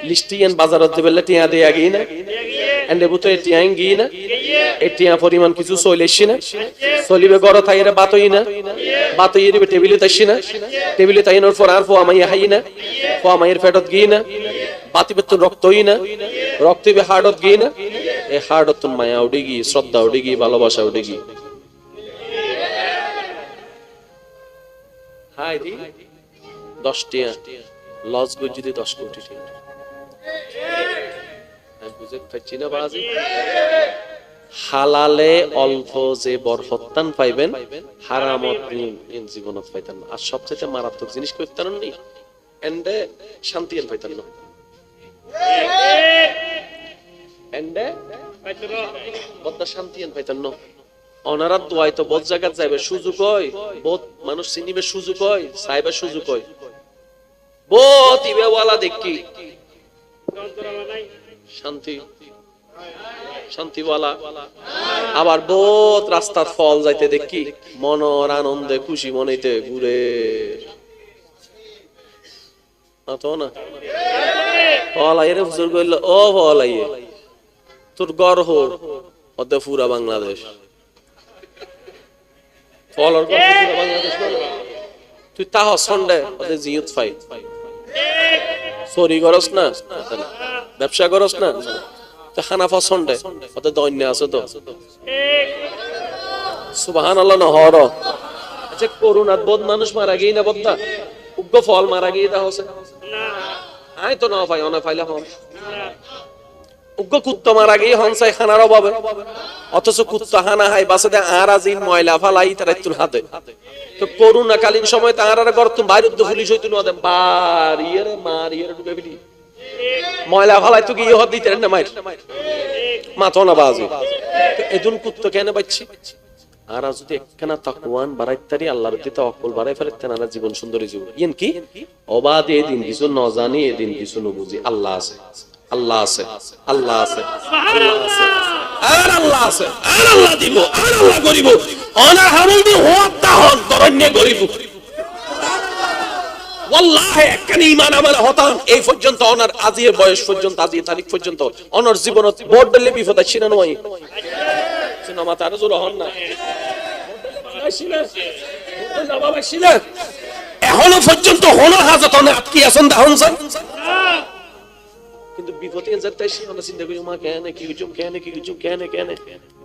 লিস্টি এন বাজারত দেবেলে টিয়া দিয়ে গিয়ে না, এন্ডে বুতো টিয়াইন গিয়ে না, এই টিয়া পরিমাণ কিছু চলেছি না, চলিবে গড় থাইরে বাতই না, বাতই এরিবে টেবিলে তাইছি না, টেবিলে তাইনোর পর আর ফুয়া মাইয়া হাই না, ফুয়া মাইয়ের ফেটত গিয়ে না, বাতিবে তো রক্তই না, রক্তবে হাড়ত গিয়ে না, এই হাড়ত মায়া উঠে গিয়ে, শ্রদ্ধা উঠে গিয়ে, ভালোবাসা উঠে গিয়ে। হাই দি 10 টিয়া লস গো যদি 10 কোটি টাকা আমি বুঝে পাচ্ছি না বাজি। হালালে অল্প যে বরকতান পাইবেন, হারামত জীবনত পাইতেন না। আর সবচেয়ে মারাত্মক জিনিস করতেন নি এন্ডে শান্তি এন পাইতেন না, এন্ডে বদ্দা শান্তি এন পাইতেন না। অনারাত দোয়াই তো বহুত জায়গা যাইবে সুযোগ হয়, বহুত মানুষ চিনিবে সুযোগ হয়, চাইবে সুযোগ হয়, বহুত ইবেওয়ালা দেখি শান্তি শান্তিওয়ালা, আবার বহুত রাস্তার ফল যাইতে দেখি মনর আনন্দে খুশি মনেতে ঘুরে না ফলাইরে হুজুর কইল ও ফলাইয়ে তোর গর্হ ওতে পুরা বাংলাদেশ, ফলর গর্হ পুরা বাংলাদেশ তুই তাহ সন্ডে ওতে জিয়ত ফাই চুরি করস না, ব্যবসা করস না, খানা পছন্দে ওতে দৈন্য আছে তো সুবহানাল্লাহ না হর। আচ্ছা করুণাত বদ মানুষ মারা গিয়ে না বদ্দা উগ্র ফল মারা গিয়ে তা হচ্ছে আয় তো না পাই অনা পাইলে হন উগ্র কুত্তা মারা গিয়ে হনসাই খানার অভাবে, অথচ কুত্তা হানা হাই বাসে দে আর আজিন ময়লা ফালাই তার তুল হাতে। তো করুণাকালীন সময় তার আর গর্ত বাইরে পুলিশ হইতো না বাড়িয়ে মারিয়ে ঢুকে ফেলি ময়লা ফালাই তো গিয়ে হদ দিতে না মাইর মাথা না বাজে। এদুন কুত্তা কেন বাচ্ছি আর যদি একখানা তাকওয়ান বাড়াইতারি আল্লাহর প্রতি তাওয়াক্কুল বাড়াই ফেলতেন আর জীবন সুন্দরী জীবন ইয়েন কি অবাধ এদিন কিছু ন জানি এদিন কিছু ন বুঝি আল্লাহ আছে আল্লাহ আছে আল্লাহ আছে আল্লাহ আছে আর আল্লাহ আছে আর আল্লাহ দিব আর আল্লাহ করিব অনা হামুদি হোয়াত্তা হন তরণ্যে করিব ওয়াল্লাহি একখানি ঈমান আমল হতাম এই পর্যন্ত অনার আজির বয়স পর্যন্ত আজি তারিখ পর্যন্ত অনার জীবন বড় দলে বিপদ ছিল নয় সিনেমা তার জোর হন না এখনো পর্যন্ত হলো হাজত আটকি আছেন দাহন কিন্তু বিপদে যেতে আমরা চিন্তা করি মা কেন কি কিছু কেন কি কিছু কেন কেন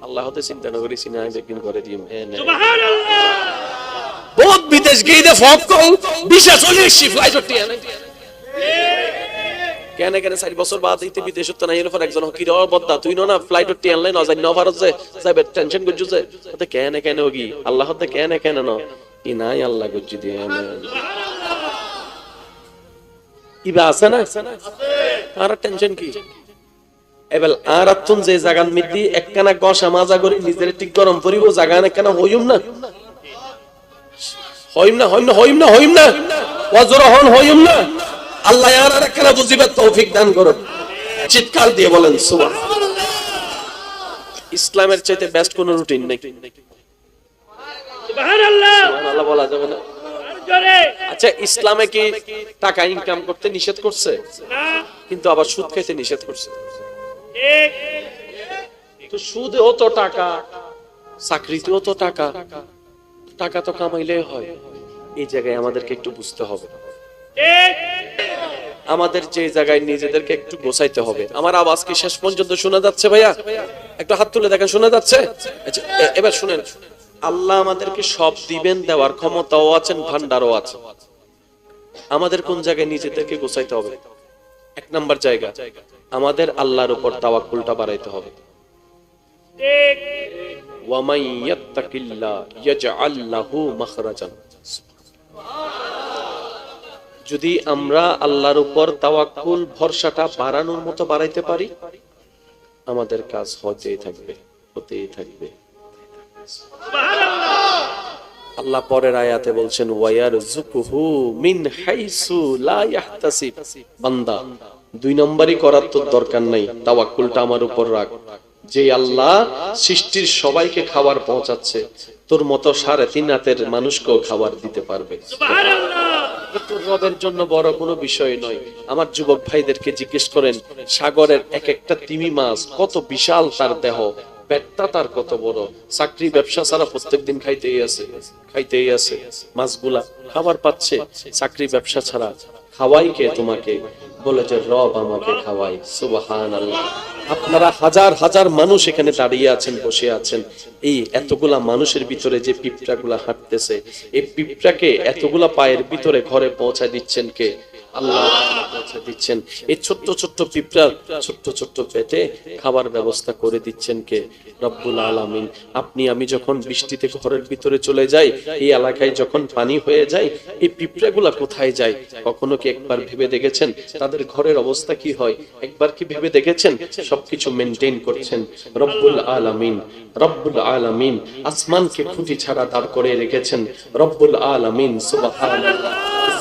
আল্লাহ হতে চিন্তা না করি সিনা একদিন করে দিই সুবহানাল্লাহ বহুত বিদেশ গিয়ে দে ফক বিশেষ চলে ফ্লাইট উঠতে আনে কেন কেন 4 বছর বাদ হইতে বিদেশ তো না এর পর একজন কিরা বদ্দা তুই না ফ্লাইট উঠতে আনলাই না যাই না ভারত যায় যাবে টেনশন করছু যে ওতে কেন কেন হোগি আল্লাহ হতে কেন কেন না ই নাই আল্লাহ গজ্জি দিয়ে ইবা আছে না আর টেনশন কি এবেল আর আতুন যে জায়গার মধ্যে একখানা গসা মাজা করে নিজের ঠিক গরম পরিব জায়গা একখানা হইম না হইম না হইম না হইম না হইম না ওয়াজরহন হইম না আল্লাহ আর একখানা বুঝিবার তৌফিক দান করুন চিৎকার দিয়ে বলেন সুবহানাল্লাহ ইসলামের চাইতে বেস্ট কোন রুটিন নেই সুবহানাল্লাহ সুবহানাল্লাহ বলা যাবে না আচ্ছা ইসলামে কি টাকা ইনকাম করতে নিষেধ করছে না কিন্তু আবার সুদ খাইতে নিষেধ করছে ঠিক তো সুদেও তো টাকা চাকরিতেও তো টাকা টাকা তো কামাইলে হয় এই জায়গায় আমাদেরকে একটু বুঝতে হবে ঠিক আমাদের যে জায়গায় নিজেদেরকে একটু গোছাইতে হবে আমার আওয়াজ কি শেষ পর্যন্ত শোনা যাচ্ছে ভাইয়া একটু হাত তুলে দেখেন শোনা যাচ্ছে আচ্ছা এবার শুনেন আল্লাহ আমাদেরকে সব দিবেন দেওয়ার ক্ষমতাও আছেন ভান্ডারও আছে আমাদের কোন জায়গায় নিজেদেরকে গোছাইতে হবে এক নাম্বার জায়গা আমাদের আল্লাহর উপর তাওয়াক্কুলটা বাড়াইতে হবে ঠিক ওয়া মান ইয়াত্তাকিল্লাহ ইয়াজআল লাহু মাখরাজান যদি আমরা আল্লাহর উপর তাওয়াক্কুল ভরসাটা বাড়ানোর মতো বাড়াইতে পারি আমাদের কাজ হতেই থাকবে হতেই থাকবে আল্লাহ পরের আয়াতে বলছেন ওয়ায়ারযুকুহু মিন হাইসু লা ইয়াহতাসিব বান্দা দুই নম্বরই করার তো দরকার নাই তাওয়াক্কুলটা আমার উপর রাখ যে আল্লাহ সৃষ্টির সবাইকে খাবার পৌঁছাচ্ছে তোর মতো 3.5 হাতের মানুষকেও খাবার দিতে পারবে সুবহানাল্লাহ তোর রবের জন্য বড় কোনো বিষয় নয় আমার যুবক ভাইদেরকে জিজ্ঞেস করেন সাগরের এক একটা তিমি মাছ কত বিশাল তার দেহ পেটটা তার কত বড় চাকরি ব্যবসা ছাড়া প্রত্যেকদিন খাইতেই আছে মাছগুলা খাবার পাচ্ছে চাকরি ব্যবসা ছাড়া খাওয়াই কে তোমাকে বলে যে রব আমাকে খাওয়াই সুবহানাল্লাহ আপনারা হাজার হাজার মানুষ এখানে দাঁড়িয়ে আছেন বসে আছেন এই এতগুলা মানুষের ভিতরে যে পিঁপড়াগুলা হাঁটতেছে এই পিঁপড়াকে এতগুলা পায়ের ভিতরে ঘরে পৌঁছায় দিচ্ছেন কে আল্লাহ পৌঁছে দিচ্ছেন এই ছোট্ট ছোট্ট পিঁপড়ার ছোট্ট ছোট্ট পেটে খাবার ব্যবস্থা করে দিচ্ছেন কে রব্বুল আলামিন আপনি আমি যখন বৃষ্টিতে ঘরের ভিতরে চলে যাই এই এলাকায় যখন পানি হয়ে যায় এই পিঁপড়াগুলা কোথায় যায় কখনো কি একবার ভেবে দেখেছেন তাদের ঘরের অবস্থা কি হয় একবার কি ভেবে দেখেছেন সবকিছু মেইনটেইন করছেন রব্বুল আলামিন আসমানকে খুঁটি ছাড়া দাঁড় করে রেখেছেন রব্বুল আলামিন সুবহানাল্লাহ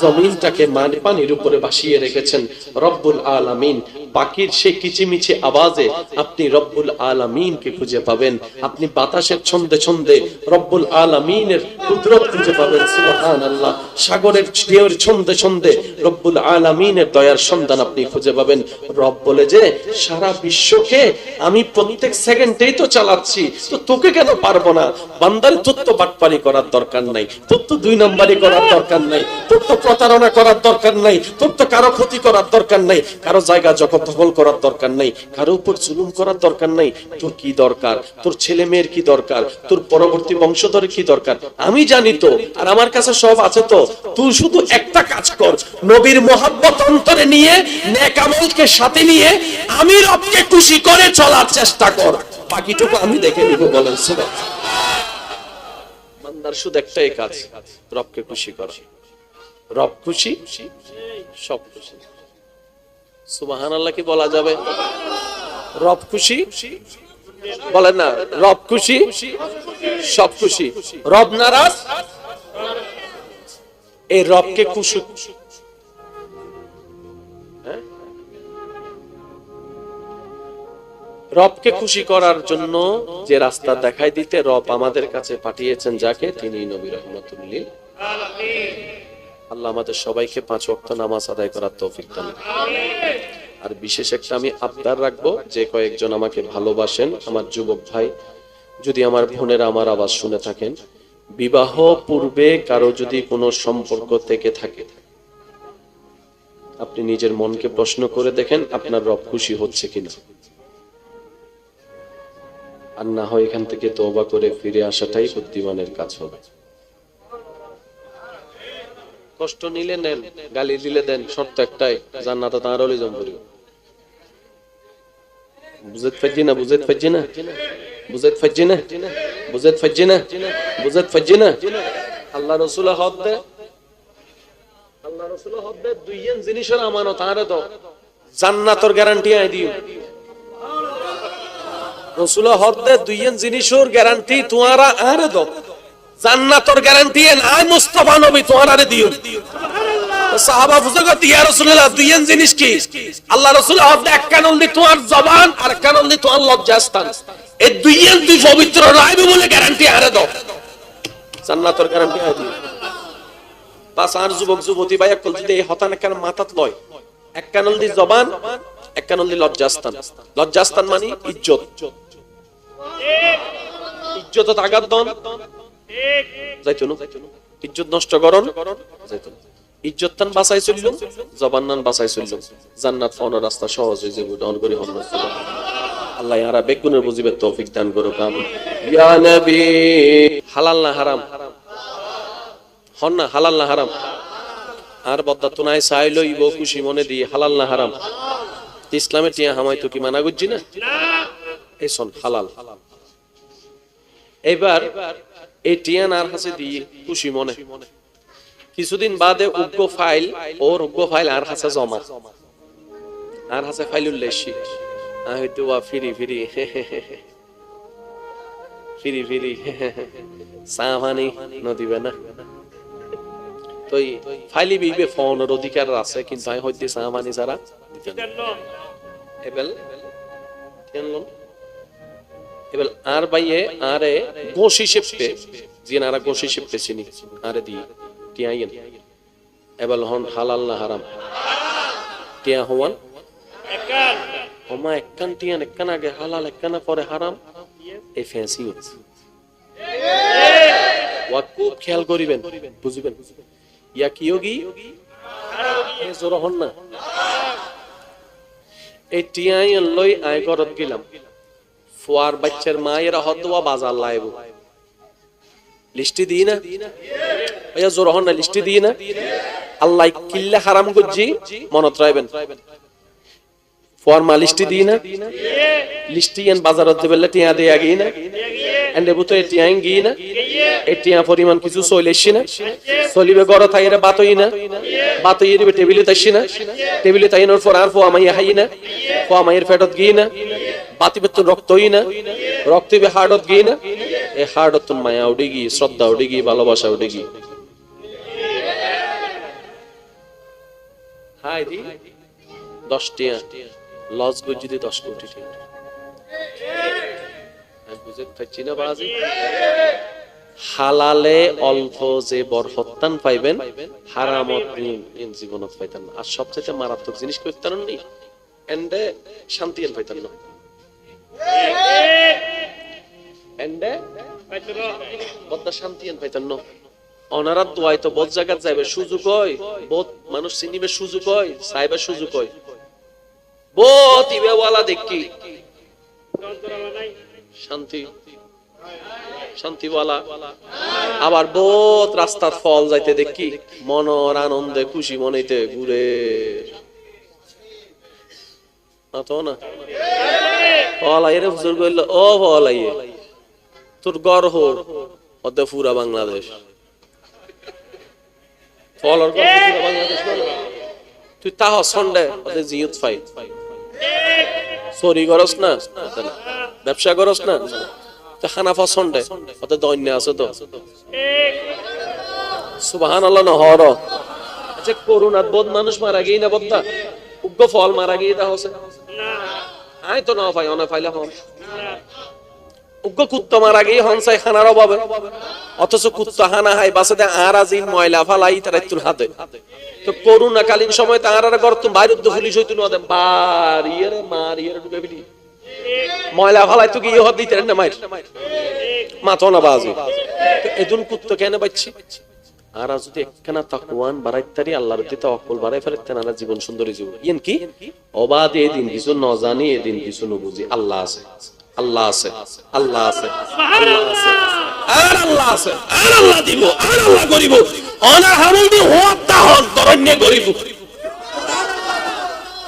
জমিনটাকে পানির উপরে ভাসিয়ে রেখেছেন রব্বুল আলামিন পাখির সেই কিচিমিচি আওয়াজে আপনি রব্বুল আলামিনকে খুঁজে পাবেন আপনি বাতাসের ছন্দে ছন্দে রব্বুল আলামিনের কুদরত খুঁজে পাবেন সুবহানাল্লাহ সাগরের ঢেউয়ের ছন্দে ছন্দে রব্বুল আলামিনের দয়ার সন্ধান আপনি খুঁজে পাবেন রব বলে যে সারা বিশ্বকে আমি প্রত্যেক সেকেন্ডেই তো চালাচ্ছি তো তোকে কেন পারবো না বান্দার তোর তো বাটপারি করার দরকার নাই তোর তো 2 নম্বরই করার দরকার নাই তোর তো প্রতারণা করার দরকার নাই তোর তো কারো ক্ষতি করার দরকার নাই কারো জায়গা দখল করার দরকার নাই কারো উপর জুলুম করার দরকার নাই তোর কি দরকার তোর ছেলে মেয়ের কি দরকার তোর পরবর্তী বংশধরের কি দরকার আমি জানি তো আর আমার কাছে সব আছে তো তুই শুধু একটা কাজ কর নবীর মহব্বত অন্তরে নিয়ে নেক আমলকে সাথে নিয়ে আমি রবকে খুশি করে চলার চেষ্টা কর বাকিটুকু আমি দেখে নিব বলেন সুবহানাল্লাহ বান্দার শুধু একটাই কাজ রবকে খুশি করা রব খুশি সব খুশি সুবহানাল্লাহ কি বলা যাবে রব খুশি বলেন না, রব খুশি সব খুশি, রব নারাজ এই রবকে খুশি, রবকে খুশি করার জন্য যে রাস্তা দেখাই দিতে রব আমাদের কাছে পাঠিয়েছেন যাকে, তিনি নবী রাহমাতুল লিল আলামিন। আল্লাহ আমাদের সবাইকে 5 ওয়াক্ত নামাজ আদায় করার তৌফিক দান আমিন। আর বিশেষ একটা আমি আবদার রাখবো, যে কয়েকজন আমাকে ভালোবাসেন আমার যুবক ভাই, যদি আমার বোনেরা আমার আওয়াজ শুনে থাকেন, বিবাহ পূর্বে কারো যদি কোনো সম্পর্ক থেকে থাকে, আপনি নিজের মনকে প্রশ্ন করে দেখেন আপনার রব খুশি হচ্ছে কিনা। আর না হয় এখান থেকে তওবা করে ফিরে আসাটাই বুদ্ধিমানের কাজ হবে। কষ্ট নিলে নেন, গালি দিলে দেন, শর্ত একটাই, জান্নাতে তার ওলি জম্বরি। বুঝাইতে পারছি না, বুঝাইতে পারছি না, বুঝাইতে পারছি না, বুঝাইতে পারছি না, বুঝাইতে পারছি না। আল্লাহ রাসূল হক দে, আল্লাহ রাসূল হক দে দুইজন জিনিসের আমানত আরে দাও, জান্নাতের গ্যারান্টি আই দিও। রাসূল হক দে দুইজন জিনিসের গ্যারান্টি তোমারা আরে দাও, জান্নাতের গ্যারান্টি আই মুস্তাফা নবী তোমারা আরে দিও। সাহাবা বুঝে গো ইয়া রাসূলুল্লাহ দুইজন জিনিস কি? আল্লাহ রাসূল হক দে এক কানন দি তোমার জবান আর কানন দি তোমার লজ্জাস্থান, এই দুইজন দুই পবিত্র রাইবে বলে গ্যারান্টি আরে দাও, জান্নাতের গ্যারান্টি আই দিও। পাঁচ আর যুবক যুবতী ভাই একল যদি এই হতান কেন মাথাত লয়, এক কানল দি জবান, এক কানল দি লজ্জাস্থান। লজ্জাস্থান মানে ইজ্জত, ইজ্জত আঘাত দন যাইতো না, ইজ্জত নষ্ট করন যাইতো না। ইজ্জত তান বাঁচাই চলল, জবান নান বাঁচাই চলল, জান্নাত পাওয়ার রাস্তা সহজ হয়ে যাবে। ডাউন করি হন আল্লাহ ইয়ারা বেগুনের বুঝিবে তৌফিক দান করুক আমিন। ইয়া নবী হালাল না হারাম হন না, হালাল না হারাম? আর বদ্দা তো নাই চাই লইব খুশি মনে দিয়ে, হালাল না হারাম? ইসলামে টিয়া হামাই তো কি মানা করছি না? এই শোন হালাল। এবার এই টিয়ান আর হাসে দিয়ে খুশি মনে, কিছুদিন বাদে উগ্র ফাইল ওর উগ্র ফাইল আর হাসে জমা, আর হাসে ফাইল উল্লেশি হয়তো ফিরি ফিরি ফিরি ফিরি সাহানি নদীবে না তো ফাইলি বিবে ফোনের অধিকার আছে, কিন্তু আমি হইতে সাহানি ছাড়া এবেল এবেল আর বাইয়ে আরে গোশি শেপে জিন আর গোশি শেপে চিনি আরে দি টিয়াইন এবেল হন হালাল না হারাম? টিয়া হওয়ান একান ওমা একান টিয়ান একান আগে হালাল একান পরে হারাম, এই ফ্যান্সি হচ্ছে। ওয়া খুব খেয়াল করিবেন, বুঝিবেন। ইয়া কি যোগী জোর হন না, এই টিয়াইন লই আয় করত গেলাম, ফুয়ার বাচ্চার মায়ের হদওয়া বাজার লাইব লিস্টি দিই না, ইয়া জোর হন না, লিস্টি দিই না। আল্লাহ কিল্লা হারাম করছি মনত রাখবেন, ফুয়ার মা লিস্টি দিই না, লিস্টি এন বাজারত দেবেলে টিয়া দিয়ে আগেই না, এন্ডে বুতো টিয়াইন গিয়ে না, এই টিয়া পরিমাণ কিছু চলেছি না, চলিবে গড় থাই এরা বাতই না, বাতই এর টেবিলে তাইছি না, টেবিলে তাইনোর পর আর ফুয়া মাইয়া হাই না, ফুয়া মাইয়ের ফেটত গিয়ে না, বাতি বেতন রক্তই না, রক্ত বে হাড়ত গিয়ে না, এই হাড়ত মায়া উঠে গিয়ে, শ্রদ্ধা উঠে গিয়ে, ভালোবাসা উঠে গিয়ে। হাই দি 10 টিয়া লস গো যদি 10 কোটি টাকা বুঝে পাচ্ছি না বাজি। হালালে অল্প যে বরকতান পাইবেন, হারামত জীবনত পাইতেন না। আর সবচেয়ে মারাত্মক জিনিস করতেন নি এন্ডে শান্তি এন পাইতেন না, এন্ডে বদ্দা শান্তি এন পাইতেন না। ওনারা দোয়াই তো বহুত জায়গায় যাইবে, সুযোগ হয় বহুত মানুষ চিনিবে, সুযোগ হয় চাইবে, সুযোগ হয় বহুত ইবেওয়ালা দেখি শান্তি শান্তিওয়ালা, আবার বহুত রাস্তার ফল যাইতে দেখি মনর আনন্দে খুশি মনেতে ঘুরে তো না ফলাইরে হুজুর কইল ও ফলাইয়ে তোর গর্হ ওতে পুরা বাংলাদেশ, ফলর গর্হ পুরা বাংলাদেশ, তুই তাহ সন্ডে ওতে জিয়ত ফাই চুরি করস না, ব্যবসা করস না, খানা পছন্দে ওতে দৈন্য আছে তো সুবহানাল্লাহ না হর। আচ্ছা করুণাত বদ মানুষ মারা গিয়ে না বদ্দা উগ্র ফল মারা গিয়ে দা হচ্ছে আয় তো না পাই অনা পাইলে হন উগ্র কুত্তা মারা গিয়ে হন চাই খানার অভাবে, অথচ কুত্তা হানা হাই বাসাতে আর আজিন ময়লা ফালাই তারা তোর হাতে। তো করোনাকালীন সময় তার আর গর্ত বাইরে পুলিশ হইতো না দেন বাড়িয়ে মারিয়ে ঢুকে ফেলি ময়লা ফালাই তো গিয়ে হদ দিতে না মাইর মাথা না বাজে। এদুন কুত্তা কেন বাচ্ছি আর যদি একখানা তাকওয়ান বাড়াইতারি আল্লাহর প্রতি তাওয়াক্কুল বাড়াই ফেলতেন আর জীবন সুন্দরী জীবন। ইয়েন কি অবাধে এদিন কিছু ন জানি এদিন কিছু ন বুঝি আল্লাহ আছে, আল্লাহ আছে, আল্লাহ আছে, আল্লাহ আছে, আর আল্লাহ আছে, আর আল্লাহ দিব, আর আল্লাহ করিব অনা হামুদি হত্যা হন তরণ্যে করিব।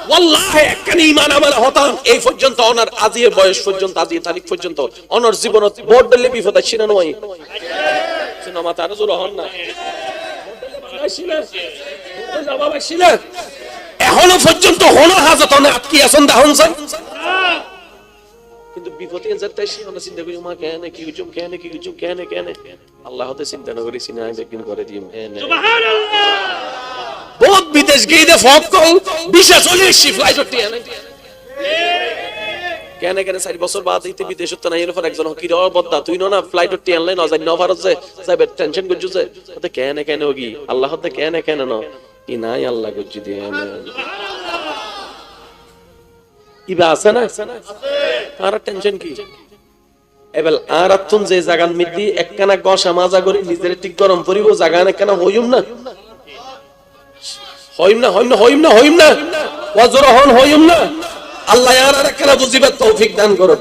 ওয়াল্লাহি একখানি ঈমান আমল হতাম এই পর্যন্ত অনার আজিয়ে বয়স পর্যন্ত আজিয়ে তারিখ পর্যন্ত অনার জীবনত বড় দলে বিপদ ছিল না ওই সিনেমা তার জোর হন না এখনো পর্যন্ত হন হাজত না আটকি আছেন দাহন চাই কিন্তু বিপদে যেতে আমরা চিন্তা করি মা কেন কি কিছু কেন কি কিছু কেন কেন আল্লাহ হতে চিন্তা না করি সিনা একদিন করে দিই সুবহানাল্লাহ। বহুত বিদেশ গিয়ে দে ফক কল বিশেষ হলে ফ্লাইট উঠতে আনে কেন কেন 4 বছর বাদ হইতে বিদেশ তো নাই এর পর একজন হকির বদ্দা তুই না ফ্লাইট উঠতে আনলে না যাই না ভারত যায় যাবে টেনশন করছু যে ওতে কেন কেন হগি আল্লাহ হতে কেন কেন না কি নাই আল্লাহ গজ্জি দিয়ে ইবা আছে না আর টেনশন কি এবেল আর আতুন যে জাগান মিদি একখানা গসা মাজা করি নিজের ঠিক গরম করিব জাগান একখানা হইম না হইম না হইম না হইম না হইম না ওয়াজরহন হইম না আল্লাহ আর একখানা বুঝিবার তৌফিক দান করুন।